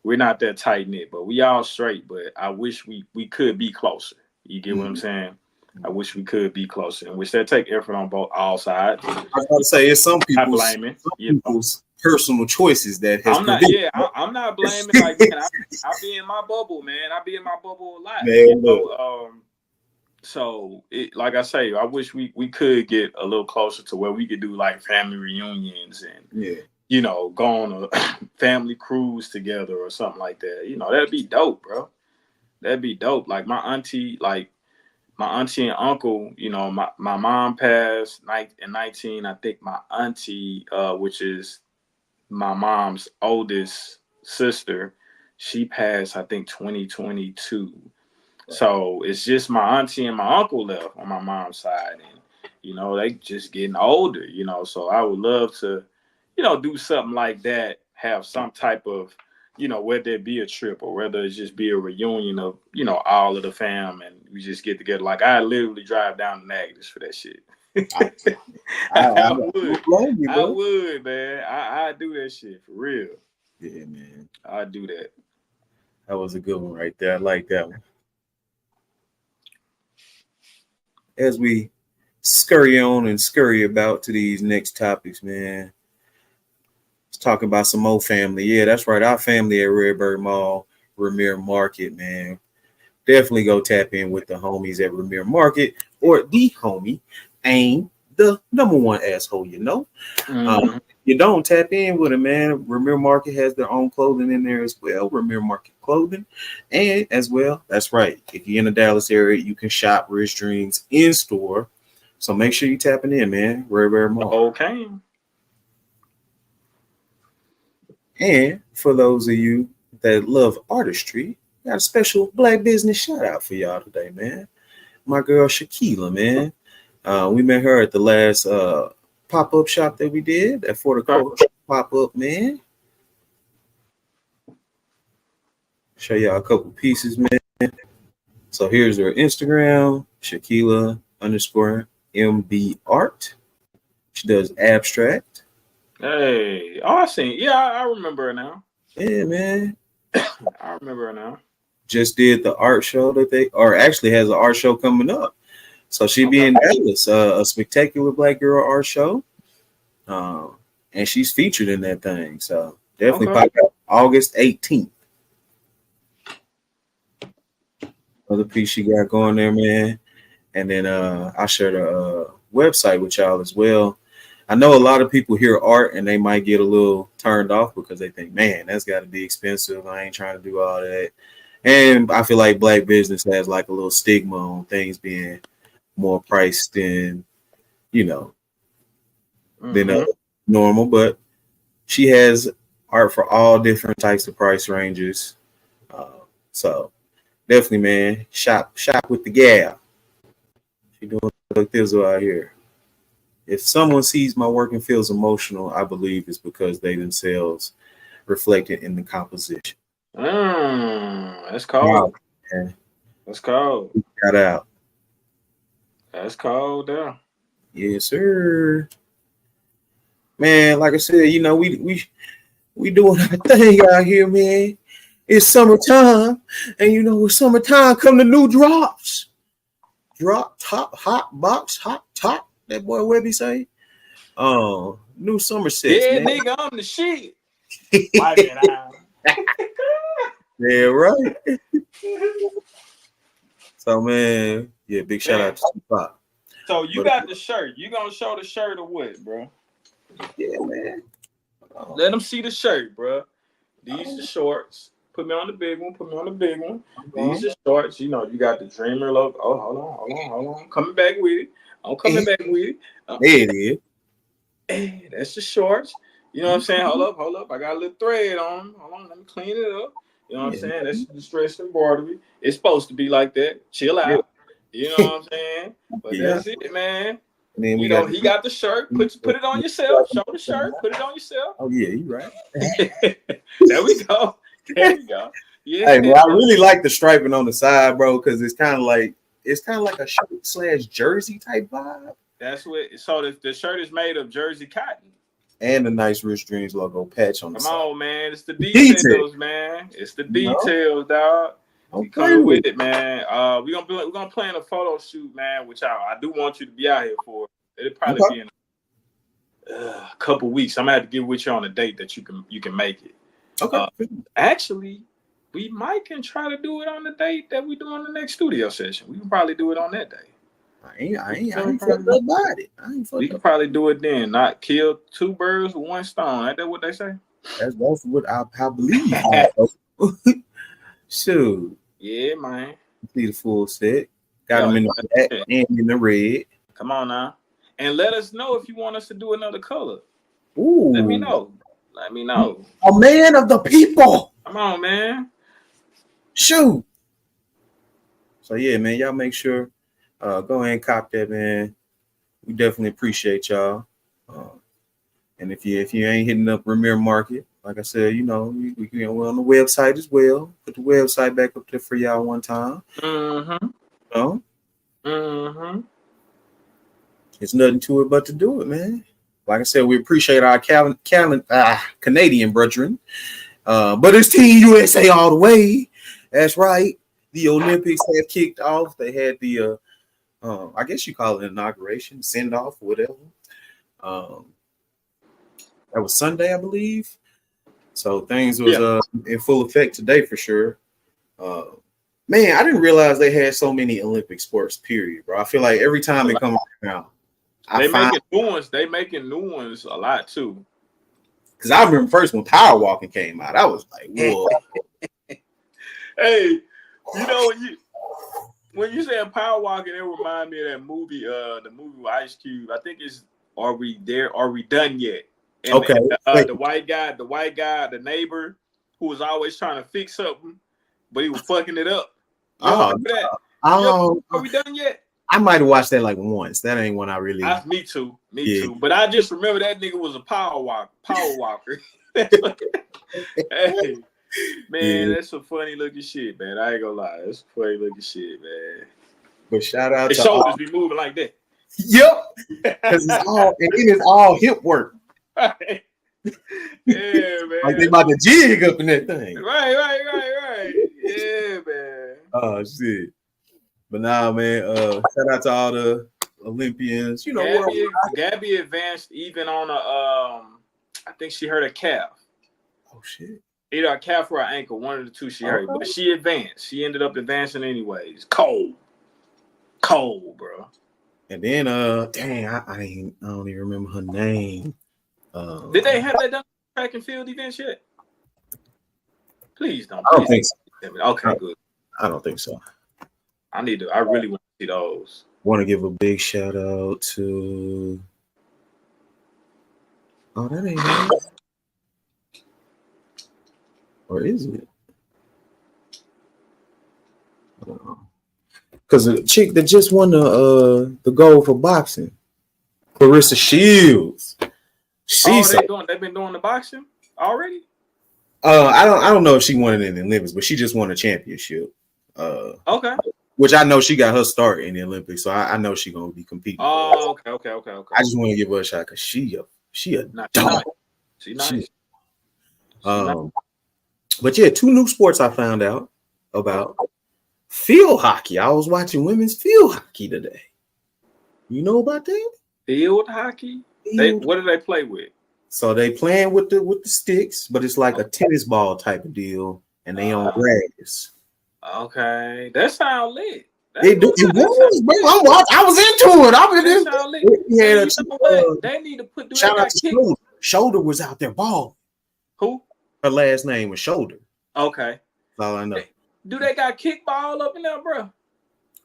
[SPEAKER 2] we're not that tight knit. But we all straight. But I wish we could be closer. You get what I'm saying? I wish we could be closer, and which that take effort on all sides.
[SPEAKER 1] I was about to say it's some people's personal choices that has.
[SPEAKER 2] I'm not blaming. Like, man, I be in my bubble, man. I be in my bubble a lot. So, like I say, I wish we could get a little closer to where we could do like family reunions and go on a family cruise together or something like that. That'd be dope, bro. That'd be dope. Like my auntie and uncle, my mom passed in 19. I think my auntie, which is my mom's oldest sister, she passed, I think, 2022. So it's just my auntie and my uncle left on my mom's side, and they just getting older, So I would love to, do something like that, have some type of, whether it be a trip or whether it just be a reunion of, all of the fam, and we just get together. Like I literally drive down to Natchez for that shit. I would, man. I do that shit for real.
[SPEAKER 1] Yeah, man.
[SPEAKER 2] I do that.
[SPEAKER 1] That was a good one right there. I like that one. As we scurry on and scurry about to these next topics, man, let's talk about some more family. Yeah, that's right. Our family at Redbird Mall, Ramir Market, man. Definitely go tap in with the homies at Ramir Market, or the homie ain't the number one asshole, You don't tap in with him, man. Ramir Market has their own clothing in there as well. Ramir Market clothing. And as well, that's right. If you're in the Dallas area, you can shop Richdreamzz in store. So make sure you're tapping in, man. Redbird Mall.
[SPEAKER 2] Okay.
[SPEAKER 1] And for those of you that love artistry, got a special black business shout out for y'all today, man. My girl Shaquila, man. We met her at the last pop up shop that we did at For the Coach pop up, man. Show y'all a couple pieces, man. So here's her Instagram, Shaquila_MB Art. She does abstract.
[SPEAKER 2] Hey, oh, I seen. Yeah, I remember her now.
[SPEAKER 1] Yeah, man.
[SPEAKER 2] I remember her now.
[SPEAKER 1] Just did the art show that or actually has an art show coming up. So she be in Dallas, a spectacular black girl art show. And she's featured in that thing. So definitely pop out August 18th. Other piece she got going there, man. And then I'll share the website with y'all as well. I know a lot of people hear art and they might get a little turned off because they think, man, that's got to be expensive. I ain't trying to do all that. And I feel like black business has like a little stigma on things being more priced than, than normal. But she has art for all different types of price ranges. So definitely, man, shop with the gal. She doing like this out here. If someone sees my work and feels emotional, I believe it's because they themselves reflect it in the composition.
[SPEAKER 2] That's cold.
[SPEAKER 1] Wow,
[SPEAKER 2] that's cold.
[SPEAKER 1] Shout out.
[SPEAKER 2] That's cold, yeah.
[SPEAKER 1] Yes, sir. Man, like I said, we doing our thing out here, man. It's summertime, and with summertime come the new drops. Drop top, hot box, hot top. That boy Webby say. New summer sets.
[SPEAKER 2] Yeah,
[SPEAKER 1] man.
[SPEAKER 2] nigga, I'm the shit. Wipe it out.
[SPEAKER 1] Yeah, right. So, man, yeah, big shout out to Pop.
[SPEAKER 2] So you got the shirt. You gonna show the shirt or what, bro?
[SPEAKER 1] Yeah, man.
[SPEAKER 2] Let them see the shirt, bro. These are shorts. Put me on the big one. These are shorts. You got the Dreamer logo. Oh, hold on. I'm coming back with it.
[SPEAKER 1] There it is.
[SPEAKER 2] Hey, that's the shorts. You know what I'm saying? Hold up. I got a little thread on them. Hold on, let me clean it up. You know what I'm saying? That's the stress embroidery. It's supposed to be like that. Chill out. You know what I'm saying? But that's it, man. And then he got the shirt. Put it on yourself. Show the shirt. Put it on yourself.
[SPEAKER 1] Oh yeah, you right.
[SPEAKER 2] There we go. Yeah.
[SPEAKER 1] Hey, man, I really like the striping on the side, bro, because it's kind of like a shirt / jersey type vibe.
[SPEAKER 2] That's what. So the shirt is made of jersey cotton.
[SPEAKER 1] And a nice Richdreamzz logo patch on the side.
[SPEAKER 2] Come on, man. It's the details, man. It's the details, dog. We coming with it, man. We're gonna plan a photo shoot, man, which I do want you to be out here for. It'll probably be in a couple weeks. I'm gonna have to get with you on a date that you can make it.
[SPEAKER 1] Okay.
[SPEAKER 2] Actually, we can try to do it on the date that we do on the next studio session. We can probably do it on that day.
[SPEAKER 1] I ain't fucked up about it.
[SPEAKER 2] We can probably do it then. Not kill two birds with one stone. Ain't that what they say?
[SPEAKER 1] That's what I believe. Shoot.
[SPEAKER 2] Yeah, man.
[SPEAKER 1] See the full set. Got them in the black and in the red.
[SPEAKER 2] Come on now. And let us know if you want us to do another color.
[SPEAKER 1] Ooh.
[SPEAKER 2] Let me know.
[SPEAKER 1] A man of the people.
[SPEAKER 2] Come on, man.
[SPEAKER 1] Shoot. So yeah, man, y'all make sure go ahead and cop that, man. We definitely appreciate y'all. And if you ain't hitting up Premier Market, like I said, we're on the website as well. Put the website back up there for y'all one time. It's nothing to it but to do it, man. Like I said, we appreciate our Canadian brethren. But it's Team USA all the way. That's right. The Olympics have kicked off. They had the I guess you call it inauguration, send off, whatever. That was Sunday, I believe. So things was in full effect today for sure. Man, I didn't realize they had so many Olympic sports, period, bro. I feel like every time it comes around,
[SPEAKER 2] they making new ones a lot too.
[SPEAKER 1] Because I remember first when power walking came out, I was like, whoa.
[SPEAKER 2] Hey, when you say power walking, it remind me of that movie, the movie with Ice Cube. I think it's Are We There? Are We Done Yet? And
[SPEAKER 1] Okay.
[SPEAKER 2] the white guy, the neighbor who was always trying to fix something, but he was fucking it up. You remember that? Are we done yet?
[SPEAKER 1] I might have watched that like once. That ain't one I really.
[SPEAKER 2] Me too. But I just remember that nigga was a power walker. Hey, man, that's some funny looking shit, man. I ain't gonna lie, that's some funny looking shit, man.
[SPEAKER 1] But shout out
[SPEAKER 2] His
[SPEAKER 1] to
[SPEAKER 2] shoulders be moving like that.
[SPEAKER 1] Yep, because it's all hip work.
[SPEAKER 2] Right. Yeah, man.
[SPEAKER 1] Like they about to jig up in that thing.
[SPEAKER 2] Right. Yeah, man.
[SPEAKER 1] Oh shit. But nah, man. Shout out to all the Olympians. You know,
[SPEAKER 2] Gabby advanced even on a I think she hurt a calf.
[SPEAKER 1] Oh shit.
[SPEAKER 2] Either a calf or an ankle, one of the two she hurt. But she advanced. She ended up advancing anyways. Cold, bro.
[SPEAKER 1] And then dang, I don't even remember her name.
[SPEAKER 2] Did they have that done track and field events yet? Please don't.
[SPEAKER 1] I don't think so.
[SPEAKER 2] Okay, good.
[SPEAKER 1] I don't think so.
[SPEAKER 2] I really want to see those.
[SPEAKER 1] Want to give a big shout out to. Oh, that ain't it. Or is it? Because the chick that just won the gold for boxing, Clarissa Shields.
[SPEAKER 2] They've been doing the boxing already.
[SPEAKER 1] I don't know if she won it in the Olympics, but she just won a championship.
[SPEAKER 2] Okay.
[SPEAKER 1] Which I know she got her start in the Olympics, so I know she's gonna be competing.
[SPEAKER 2] Oh, okay.
[SPEAKER 1] I just want to give her a shot because she a dog.
[SPEAKER 2] She nice.
[SPEAKER 1] But yeah, 2 new sports I found out about. Field hockey. I was watching women's field hockey today. You know about that?
[SPEAKER 2] Field hockey? What do they play with?
[SPEAKER 1] So they playing with the sticks, but it's like a tennis ball type of deal, and they on grass.
[SPEAKER 2] Okay, that sounds lit.
[SPEAKER 1] It was, bro. I was into it.
[SPEAKER 2] They need to put.
[SPEAKER 1] Shout out to Shoulder. Shoulder was out there balling.
[SPEAKER 2] Who?
[SPEAKER 1] Her last name was Shoulder.
[SPEAKER 2] Okay.
[SPEAKER 1] That's all I know.
[SPEAKER 2] Do they got kickball up in there, bro?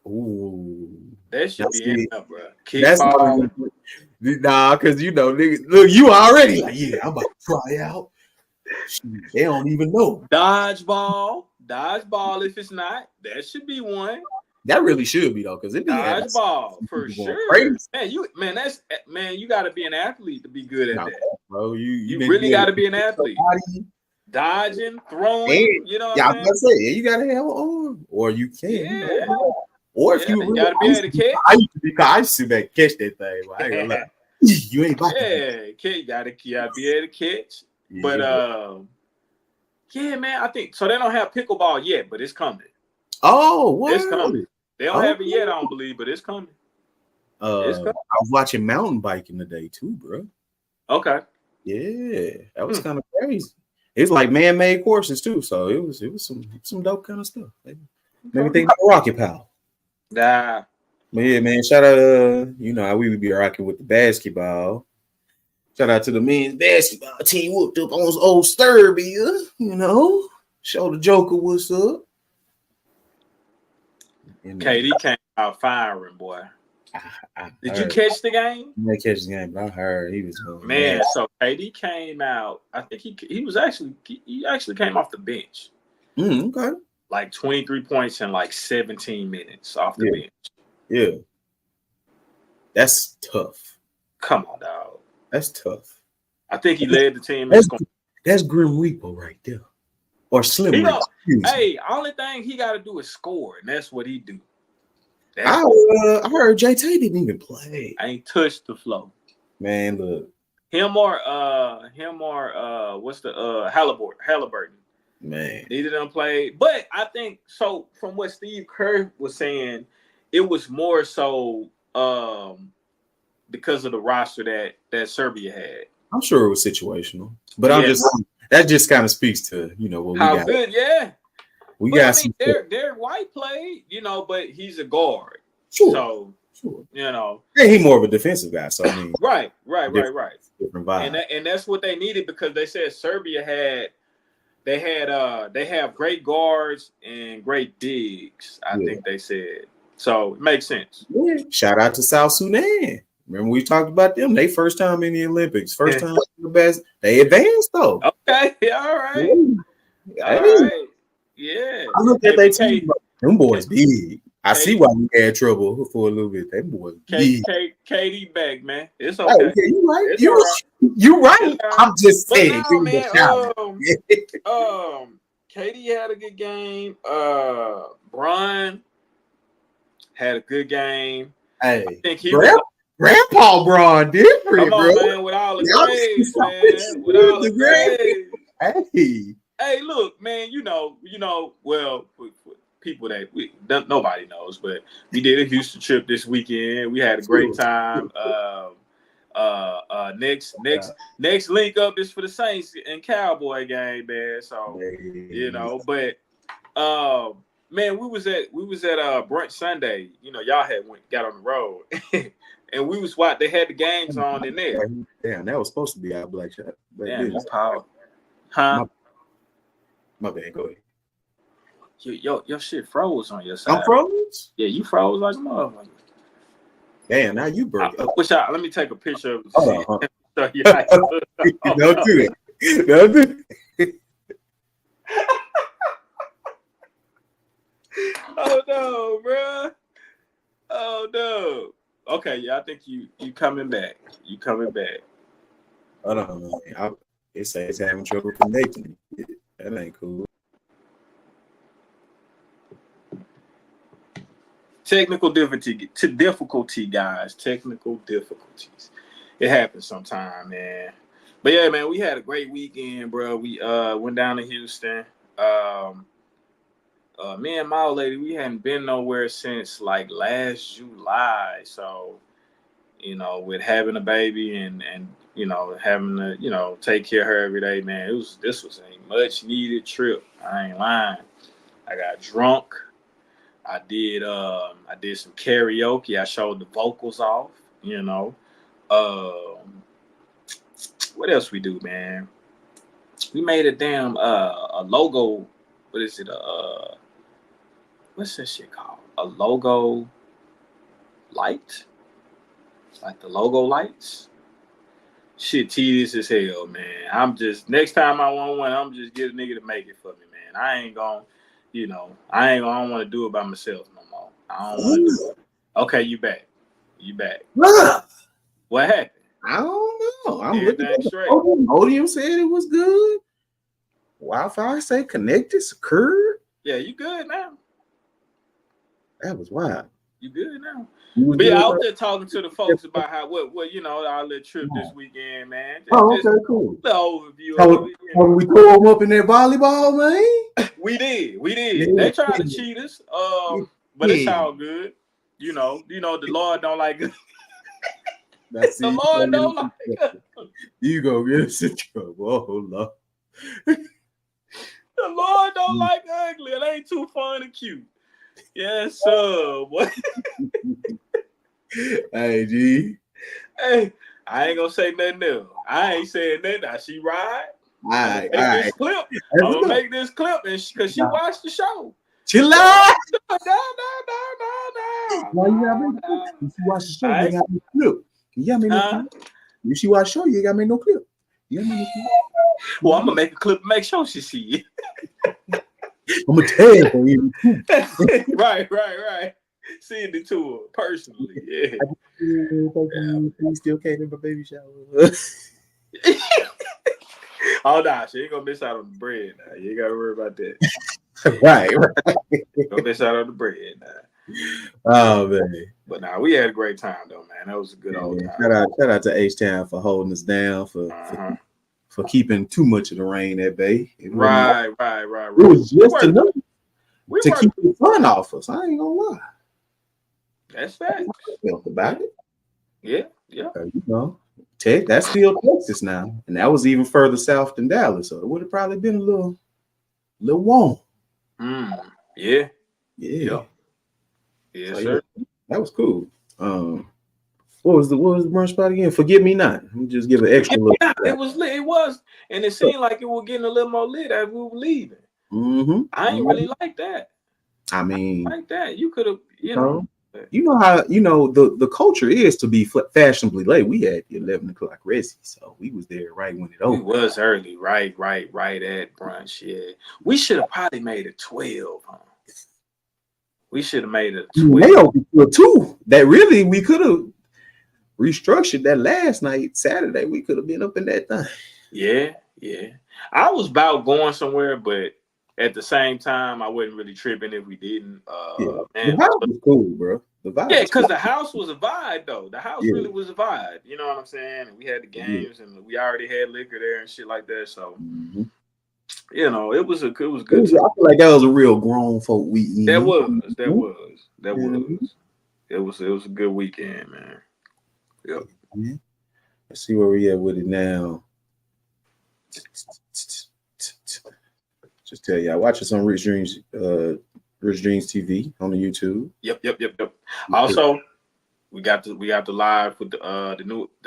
[SPEAKER 1] Ooh,
[SPEAKER 2] that should be in there, bro. Kickball.
[SPEAKER 1] Nah, because niggas, look, you already like, yeah, I'm about to try out. They don't even know.
[SPEAKER 2] Dodgeball. If it's not, that should be one.
[SPEAKER 1] That really should be though, because it be
[SPEAKER 2] dodgeball for sure. Man, you got to be an athlete to be good at that,
[SPEAKER 1] bro. You
[SPEAKER 2] really got to be an athlete. Dodging, throwing, you know what I'm saying?
[SPEAKER 1] You gotta have an arm, or you can.
[SPEAKER 2] Yeah.
[SPEAKER 1] Or if you
[SPEAKER 2] gotta be able to catch.
[SPEAKER 1] I used to sit back and catch that thing. But I ain't gonna lie. You ain't about
[SPEAKER 2] to. You gotta be able to catch. Yeah. But yeah, man, I think so. They don't have pickleball yet, but it's coming.
[SPEAKER 1] Oh, what?
[SPEAKER 2] It's coming. They don't have it yet, I don't believe, but it's coming.
[SPEAKER 1] It's coming. I was watching mountain biking today too, bro.
[SPEAKER 2] Okay.
[SPEAKER 1] Yeah, that was kind of crazy. It's like man-made courses too, so it was some dope kind of stuff. Made me think about Rocket Power.
[SPEAKER 2] Nah.
[SPEAKER 1] But yeah, man, shout out, how we would be rocking with the basketball. Shout out to the men's basketball team whooped up on old Serbia, Show the Joker what's up.
[SPEAKER 2] KD came out firing, boy. Did you catch the game?
[SPEAKER 1] I didn't catch the game, but I heard he was going.
[SPEAKER 2] Man, so KD came out. I think he actually came off the bench.
[SPEAKER 1] Okay.
[SPEAKER 2] Like 23 points in like 17 minutes off the bench.
[SPEAKER 1] Yeah. That's tough.
[SPEAKER 2] Come on, dog.
[SPEAKER 1] That's tough.
[SPEAKER 2] I think he led the team.
[SPEAKER 1] That's Grim Reaper right there. Or Slim Reaper.
[SPEAKER 2] Hey, only thing he got to do is score, and that's what he do.
[SPEAKER 1] I heard JT didn't even play.
[SPEAKER 2] I ain't touched the flow.
[SPEAKER 1] Man, look.
[SPEAKER 2] Him or what's the Halliburton.
[SPEAKER 1] Man.
[SPEAKER 2] Neither of them played. But I think so from what Steve Kerr was saying, it was more so because of the roster that Serbia had.
[SPEAKER 1] I'm sure it was situational. But that just kind of speaks to, what we got.
[SPEAKER 2] How good, yeah. Derek White played, but he's a guard.
[SPEAKER 1] Sure.
[SPEAKER 2] So,
[SPEAKER 1] Yeah, he's more of a defensive guy. So, I mean.
[SPEAKER 2] Right.
[SPEAKER 1] Different vibe.
[SPEAKER 2] And that's what they needed because they said Serbia they have great guards and great digs, I think they said. So, it makes sense.
[SPEAKER 1] Yeah. Shout out to South Sudan. Remember we talked about them? They first time in the Olympics, first time in the best. They advanced though.
[SPEAKER 2] Okay, all right,
[SPEAKER 1] Hey.
[SPEAKER 2] all right, yeah.
[SPEAKER 1] I looked at their team. Them boys big. I see why we had trouble for a little bit. Them boys big.
[SPEAKER 2] KD back, man. It's
[SPEAKER 1] Hey,
[SPEAKER 2] okay.
[SPEAKER 1] yeah, you right.
[SPEAKER 2] It's
[SPEAKER 1] You right. I'm just saying.
[SPEAKER 2] But now, man, KD had a good game. Bron had a good game.
[SPEAKER 1] Hey,
[SPEAKER 2] I think
[SPEAKER 1] Grandpa Braun different,
[SPEAKER 2] come on,
[SPEAKER 1] bro.
[SPEAKER 2] man, with all the grades, man. With all the grades. Hey, look, man, well, people that nobody knows, but we did a Houston trip this weekend. We had a great time. Next link up is for the Saints and Cowboy game, man. So but man, we was at brunch Sunday. Y'all got on the road, and we was they had the games on in there.
[SPEAKER 1] Damn, that was supposed to be our black shot.
[SPEAKER 2] Damn, power. Huh?
[SPEAKER 1] My bad. Go ahead.
[SPEAKER 2] Your shit froze on your side.
[SPEAKER 1] I'm froze?
[SPEAKER 2] Yeah, you froze like a motherfucker.
[SPEAKER 1] Damn, now you broke.
[SPEAKER 2] Let me take a picture of
[SPEAKER 1] it.
[SPEAKER 2] Don't do
[SPEAKER 1] it. Don't do it.
[SPEAKER 2] Oh no, bro. Oh no. Okay, yeah, I think you coming back. You coming back.
[SPEAKER 1] Hold on, man. It's having trouble connecting. That ain't cool.
[SPEAKER 2] Technical difficulty, guys. Technical difficulties. It happens sometime, man. But yeah, man, we had a great weekend, bro. We went down to Houston. Me and my old lady, we hadn't been nowhere since like last July. So, with having a baby and having to take care of her every day, man, this was a much needed trip. I ain't lying. I got drunk. I did some karaoke. I showed the vocals off, What else we do, man? We made a damn a logo. What is it? What's that shit called? A logo light? Like the logo lights? Shit tedious as hell, man. I'm just next time I want one, I'm just get a nigga to make it for me, man. I ain't gonna I don't want to do it by myself no more. I don't want to do it. Okay, you back. What happened?
[SPEAKER 1] I don't know. I'm
[SPEAKER 2] looking at straight.
[SPEAKER 1] Modium said it was good. Wi-Fi say connected, secured.
[SPEAKER 2] Yeah, you good now.
[SPEAKER 1] That was wild.
[SPEAKER 2] You good now. But yeah, I was just talking to the folks about how our little trip this weekend, man.
[SPEAKER 1] Okay, cool.
[SPEAKER 2] The overview of it.
[SPEAKER 1] We throw them up in that volleyball, man.
[SPEAKER 2] We did. Yeah. They tried to cheat us, but it's all good. The Lord don't like it. The Lord don't like it.
[SPEAKER 1] You go get us in trouble. Oh, Lord.
[SPEAKER 2] The Lord don't like ugly. It ain't too fun and cute. Yes, sir. Boy.
[SPEAKER 1] Hey, G.
[SPEAKER 2] Hey, I ain't gonna say nothing else. I ain't saying nothing. Now she ride.
[SPEAKER 1] I'm
[SPEAKER 2] gonna make this clip, and because she watched the show.
[SPEAKER 1] Chill out.
[SPEAKER 2] No.
[SPEAKER 1] Why you gotta make the clip? If you watch the show, you got me no clip. You got me no clip. If you watch the show, you got me no clip.
[SPEAKER 2] Well, I'm gonna make a clip and make sure she see it.
[SPEAKER 1] I'm gonna tag on you.
[SPEAKER 2] Right. Send it to her personally. Yeah.
[SPEAKER 1] You still came in my baby shower.
[SPEAKER 2] Oh nah, she ain't gonna miss out on the bread now. You ain't gotta worry about that.
[SPEAKER 1] Right.
[SPEAKER 2] Don't miss out on the bread now.
[SPEAKER 1] Oh man.
[SPEAKER 2] But nah, we had a great time though, man. That was a good old time.
[SPEAKER 1] Shout out to H-Town for holding us down for keeping too much of the rain at bay.
[SPEAKER 2] Right.
[SPEAKER 1] It was just enough to keep the fun off us. I ain't gonna lie.
[SPEAKER 2] That's fact.
[SPEAKER 1] Felt about it.
[SPEAKER 2] Yeah.
[SPEAKER 1] That's still Texas now, and that was even further south than Dallas, so it would have probably been a little warm.
[SPEAKER 2] Yeah.
[SPEAKER 1] Yes,
[SPEAKER 2] so, sir.
[SPEAKER 1] Yeah, that was cool. What was the brunch spot again? Forget Me Not. Let me just give an extra look.
[SPEAKER 2] It was lit. It was, and it seemed like it was getting a little more lit as we were leaving.
[SPEAKER 1] Mm-hmm.
[SPEAKER 2] I ain't really like that.
[SPEAKER 1] I mean,
[SPEAKER 2] like that. You could have,
[SPEAKER 1] you know how the culture is to be fashionably late. We had the 11 o'clock resi, so we was there right when it opened.
[SPEAKER 2] We was early, right at brunch. Yeah, we should have probably made it 12. Huh? We should have made it 12.
[SPEAKER 1] They opened till 2. That really we could have restructured that last night, Saturday. We could have been up in that thing.
[SPEAKER 2] Yeah. I was about going somewhere, but at the same time, I wasn't really tripping if we didn't.
[SPEAKER 1] The house was cool, bro. The vibe.
[SPEAKER 2] Yeah, because the house was a vibe, though. The house really was a vibe. You know what I'm saying? And we had the games, and we already had liquor there and shit like that. So, it was good. I
[SPEAKER 1] feel like that was a real grown folk weekend.
[SPEAKER 2] That was. It was a good weekend, man. Yep.
[SPEAKER 1] Let's see where we at with it now. Just tell y'all, watch us on Richdreamzz TV on the YouTube.
[SPEAKER 2] Yep. Also, we got the live with the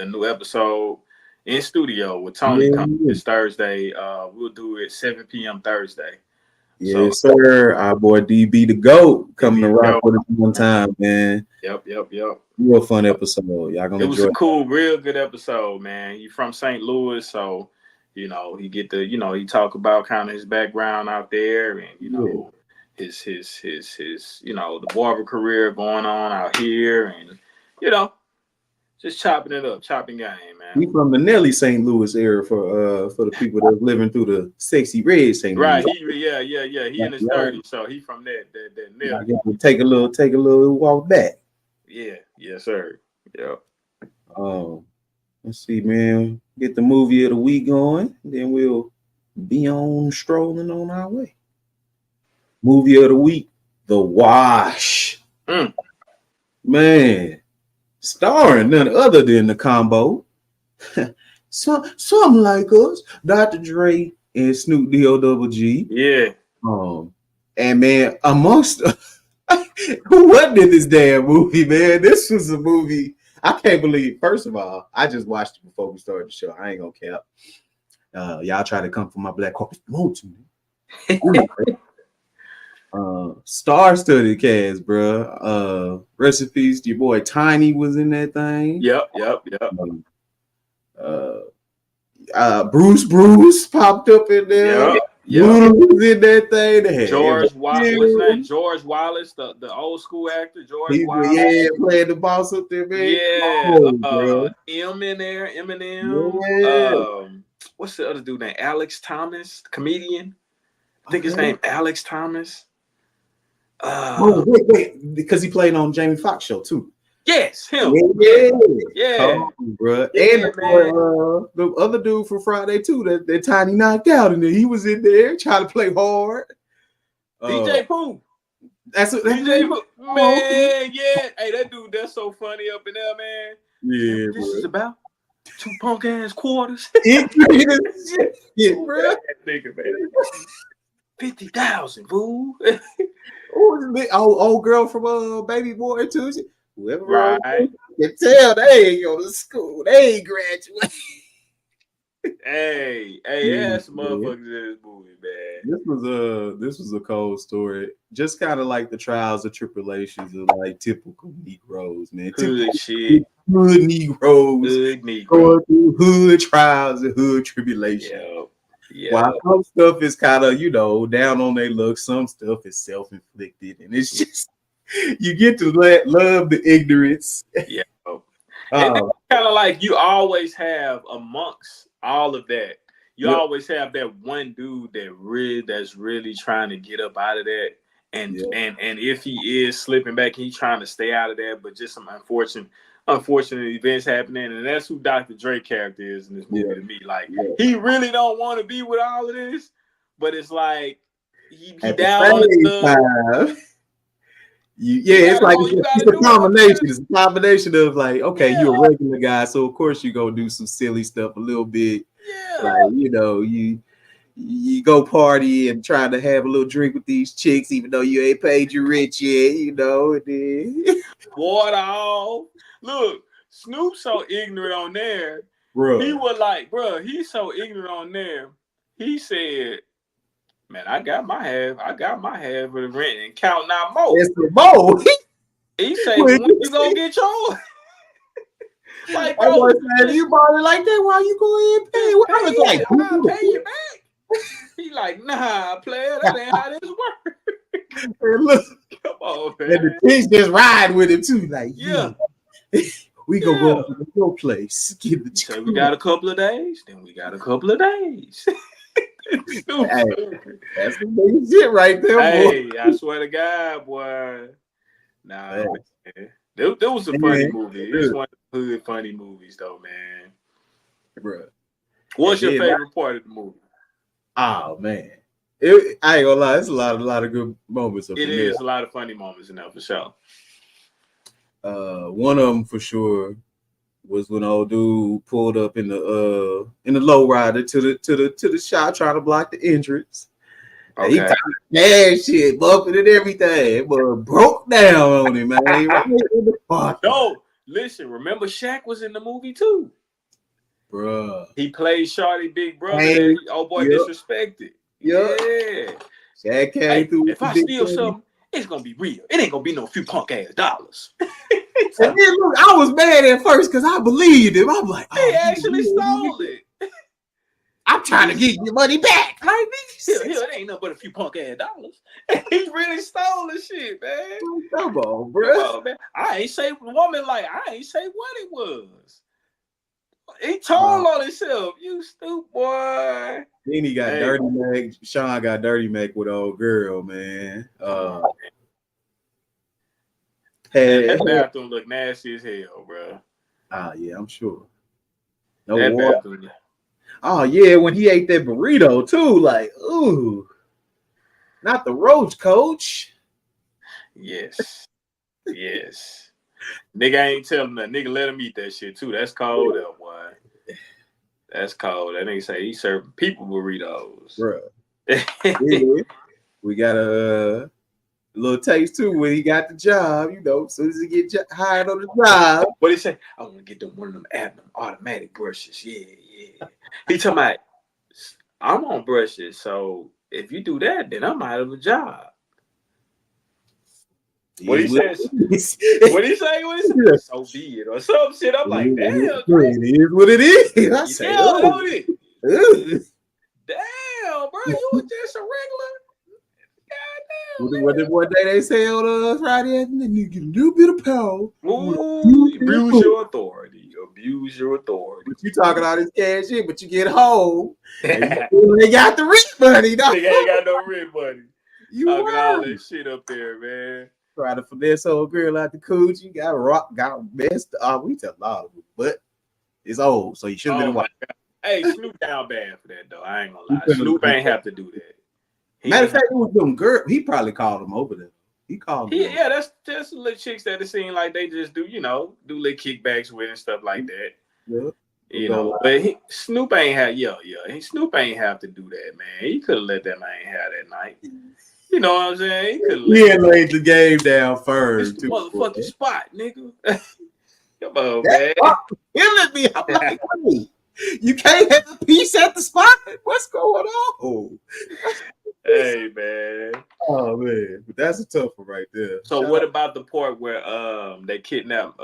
[SPEAKER 2] new episode in studio with Tony coming this Thursday. We'll do it 7 p.m. Thursday.
[SPEAKER 1] Yes, sir. Our boy DB the GOAT coming to rock with us one time, man.
[SPEAKER 2] Yep.
[SPEAKER 1] Real fun episode. Y'all gonna enjoy. It was
[SPEAKER 2] a cool, real good episode, man. He from St. Louis, so he get the he talk about kind of his background out there, and his the barber career going on out here, and just chopping game, man.
[SPEAKER 1] We from the Nelly St. Louis area for the people that's living through the sexy red St. Louis.
[SPEAKER 2] Right, he in his 30s, so he from that Nelly.
[SPEAKER 1] Take a little walk back.
[SPEAKER 2] Yeah, yes, sir. Yep.
[SPEAKER 1] Let's see, man. Get the movie of the week going, then we'll be on strolling on our way. Movie of the week, The Wash. Man, starring none other than the combo. Some like us, Dr. Dre and Snoop D-O-double-G.
[SPEAKER 2] Yeah.
[SPEAKER 1] And man, amongst who wasn't in this damn movie, man? This was a movie. I can't believe. First of all, I just watched it before we started the show. I ain't gonna cap. Y'all try to come for my black carpet. Star-studded cast, bro. Recipes. Your boy Tiny was in that thing.
[SPEAKER 2] Yep.
[SPEAKER 1] Bruce popped up in there.
[SPEAKER 2] Yeah,
[SPEAKER 1] was in that thing.
[SPEAKER 2] George Wallace, what's his name? George Wallace, the old school actor. George Wallace.
[SPEAKER 1] Yeah, playing the boss up there, man.
[SPEAKER 2] Yeah, M in there, Eminem.
[SPEAKER 1] Yeah.
[SPEAKER 2] What's the other dude name? Alex Thomas, comedian. I think his name Alex Thomas.
[SPEAKER 1] Wait, because he played on Jamie Foxx show too.
[SPEAKER 2] Yes, him. Yeah.
[SPEAKER 1] Bro. And the other dude from Friday too, that Tiny knocked out, and then he was in there trying to play hard.
[SPEAKER 2] DJ Pooh.
[SPEAKER 1] That's
[SPEAKER 2] DJ Pooh. Man, yeah. Hey, that dude, that's so funny up in there, man.
[SPEAKER 1] Yeah,
[SPEAKER 2] this is about 2 punk ass quarters.
[SPEAKER 1] Yeah, bro.
[SPEAKER 2] Nigga, man. 50,000, fool.
[SPEAKER 1] Old girl from Baby Boy too. Whoever,
[SPEAKER 2] right?
[SPEAKER 1] You can tell they ain't go to school. They ain't graduate.
[SPEAKER 2] Hey, that's motherfuckers in this movie, man.
[SPEAKER 1] This was a cold story. Just kind of like the trials and tribulations of like typical Negroes, man.
[SPEAKER 2] Hood shit.
[SPEAKER 1] Hood Negroes. Going through hood trials and hood tribulations.
[SPEAKER 2] Yeah.
[SPEAKER 1] While some stuff is kind of, down on their luck, some stuff is self-inflicted, and it's just you get to love the ignorance.
[SPEAKER 2] Yeah. And it's kind of like you always have amongst all of that. You always have that one dude that's really trying to get up out of that. And if he is slipping back, he's trying to stay out of that, but just some unfortunate events happening, and that's who Dr. Dre character is in this movie to me. Like he really don't want to be with all of this, but it's like he down on the stuff.
[SPEAKER 1] It's like it's a combination. It's a combination of like, okay, you're a regular guy, so of course you're gonna do some silly stuff a little bit.
[SPEAKER 2] Yeah,
[SPEAKER 1] like you go party and try to have a little drink with these chicks, even though you ain't paid your rent yet, and then
[SPEAKER 2] water off. Look, Snoop so ignorant on there.
[SPEAKER 1] Bro.
[SPEAKER 2] He was like, he's so ignorant on there. He said, man, I got my half of the rent and counting out more.
[SPEAKER 1] It's the more.
[SPEAKER 2] He say, when you gonna get yours? Like,
[SPEAKER 1] I
[SPEAKER 2] bro,
[SPEAKER 1] was saying, you bought it like that. Why you go ahead and pay? What I was like,
[SPEAKER 2] I'll pay you back. He like, nah, player, that ain't how this works.
[SPEAKER 1] Look,
[SPEAKER 2] Come on, man.
[SPEAKER 1] and the kids just ride with it too. Like,
[SPEAKER 2] Yeah.
[SPEAKER 1] We gonna go to your place. Get the
[SPEAKER 2] Say we got a couple of days, then we got a couple of days.
[SPEAKER 1] That's the big shit right there, boy.
[SPEAKER 2] Hey, I swear to God, boy. Nah, man. There was a funny movie. It's one of the hood funny movies, though, man.
[SPEAKER 1] Bro.
[SPEAKER 2] What's your favorite part of the movie?
[SPEAKER 1] Oh man, I ain't gonna lie. It's a lot of good moments.
[SPEAKER 2] It is a lot of funny moments in there for sure.
[SPEAKER 1] One of them for sure was when old dude pulled up in the lowrider to the shop trying to block the entrance. Okay. He kind of bad shit, bumping and everything, but broke down on him, man. Right in the park.
[SPEAKER 2] No, listen. Remember, Shaq was in the movie too.
[SPEAKER 1] Bruh.
[SPEAKER 2] He played Shawty big brother. That disrespected.
[SPEAKER 1] Yep.
[SPEAKER 2] Yeah.
[SPEAKER 1] Shaq came through.
[SPEAKER 2] If I steal something, it's gonna be real. It ain't gonna be no few punk ass dollars.
[SPEAKER 1] And then look, I was mad at first because I believed him. I'm like,
[SPEAKER 2] he actually stole it.
[SPEAKER 1] I'm trying to get your money back. Like,
[SPEAKER 2] here, it ain't nothing but a few punk ass dollars. He really stole the shit, man.
[SPEAKER 1] Come on, bro.
[SPEAKER 2] Come on, man. I ain't say what it was. He told on himself, you stupid boy.
[SPEAKER 1] Then he got Dirty Mac. Sean got Dirty Mac with old girl, man.
[SPEAKER 2] That bathroom look nasty as hell, bro.
[SPEAKER 1] Yeah, I'm sure. No water. Oh yeah, when he ate that burrito too, like, ooh, not the roach, coach.
[SPEAKER 2] Yes. Nigga ain't telling that nigga let him eat that shit too. That's cold, that boy. That's cold. That nigga say he serving people burritos,
[SPEAKER 1] bro. Yeah. We got a little taste too when he got the job. You know, as soon as he get hired on the job,
[SPEAKER 2] what he say? I want to get them one of them automatic brushes. Yeah. He talking about I'm on brushes, so if you do that, then I'm out of a job. What he says? What he say? So be it or some shit. I'm like, damn.
[SPEAKER 1] It is what it is. I say,
[SPEAKER 2] damn, bro, you was just a regular.
[SPEAKER 1] What one day they say on Friday afternoon, you get a little bit of power.
[SPEAKER 2] Abuse your authority.
[SPEAKER 1] But you talking all this cash shit, but you get home and you ain't got the rent money.
[SPEAKER 2] Nigga ain't got no rent money. You talking all that shit up there, man.
[SPEAKER 1] Try to finesse old girl out the coochie, got messed up. We tell a lot of it, but it's old, so you should have been white.
[SPEAKER 2] Hey, Snoop down bad for that though. I ain't gonna lie. Snoop ain't have to do that.
[SPEAKER 1] Matter of fact, it was them girl. He probably called him over there. He called him.
[SPEAKER 2] Yeah, that's just little chicks that it seem like they just do, do little kickbacks with and stuff like that. Yeah. But Snoop ain't have, Snoop ain't have to do that, man. He could have let that man have that night. You know what I'm saying?
[SPEAKER 1] He had laid the game down first.
[SPEAKER 2] Motherfucking spot, nigga. Come on, man.
[SPEAKER 1] Killing me. I'm like, hey, you can't have a piece at the spot. What's going on?
[SPEAKER 2] Hey, man.
[SPEAKER 1] Oh man, but that's a tough one right there.
[SPEAKER 2] So what about the part where they kidnapped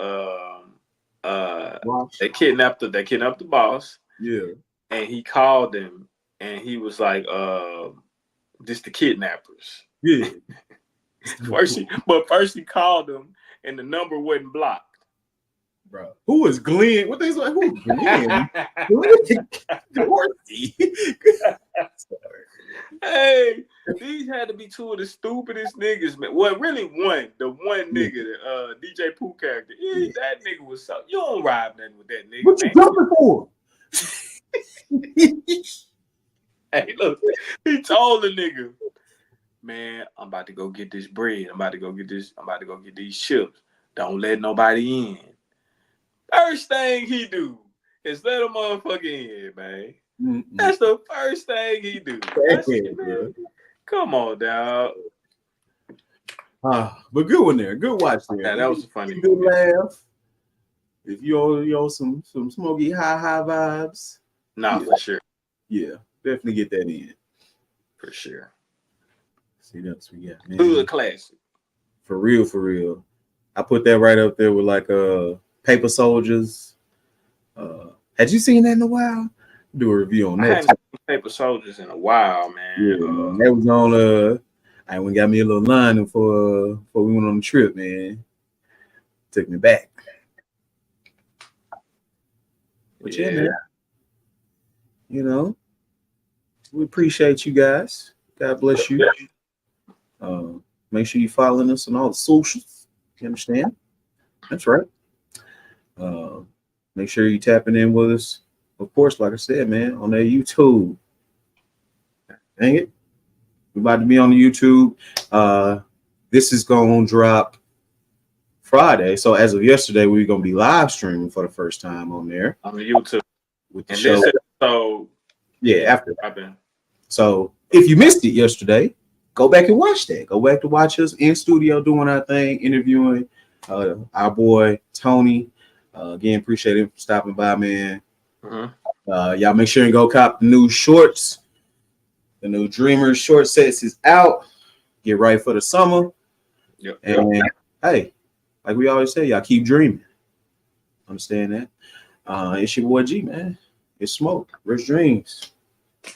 [SPEAKER 2] they kidnapped the boss? Yeah. And he called them and he was like, just the kidnappers. Yeah. First he called them and the number wasn't blocked.
[SPEAKER 1] Bro, who is Glenn? What they say? Who's Glenn? Dorsey.
[SPEAKER 2] Hey, these had to be two of the stupidest niggas, man. Well, really the one nigga, the DJ Pooh character. That nigga was so. You don't ride nothing with that nigga.
[SPEAKER 1] What you jumping for?
[SPEAKER 2] Hey, look, he told the nigga, man, I'm about to go get this bread. I'm about to go get these chips. Don't let nobody in. First thing he do is let a motherfucker in, man. Mm-mm. That's the first thing he do. Man. Come on, dog.
[SPEAKER 1] But good one there. Good watch there.
[SPEAKER 2] Yeah, that was a funny
[SPEAKER 1] good laugh. If you owe some smoky high vibes.
[SPEAKER 2] Nah, for sure.
[SPEAKER 1] Yeah, definitely get that in.
[SPEAKER 2] For sure.
[SPEAKER 1] See, that's what we got, man.
[SPEAKER 2] Good classic.
[SPEAKER 1] For real. I I put that right up there with like Paper Soldiers. Had you seen that in a while? Do a review on
[SPEAKER 2] I
[SPEAKER 1] that.
[SPEAKER 2] hadn't seen Paper Soldiers in a while, man.
[SPEAKER 1] Yeah, man. That was on I went and got me a little line before we went on the trip, man. Took me back. But yeah, man. You know, we appreciate you guys. God bless you. Make sure you following us on all the socials. You understand? That's right. Make sure you tapping in with us. Of course, like I said, man, on that YouTube. Dang it. We're about to be on the YouTube. This is going to drop Friday. So as of yesterday, we're going to be live streaming for the first time on there.
[SPEAKER 2] On the YouTube.
[SPEAKER 1] With the show. After
[SPEAKER 2] that.
[SPEAKER 1] So if you missed it yesterday, go back and watch that. Go back to watch us in studio doing our thing, interviewing our boy Tony. Again, appreciate him stopping by, man. Y'all make sure and go cop the new shorts. The new Dreamers short sets is out. Get right for the summer. And hey, like we always say, y'all keep dreaming. Understand that? It's your boy G, man. It's Smok3og. Richdreamzz.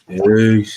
[SPEAKER 1] Peace.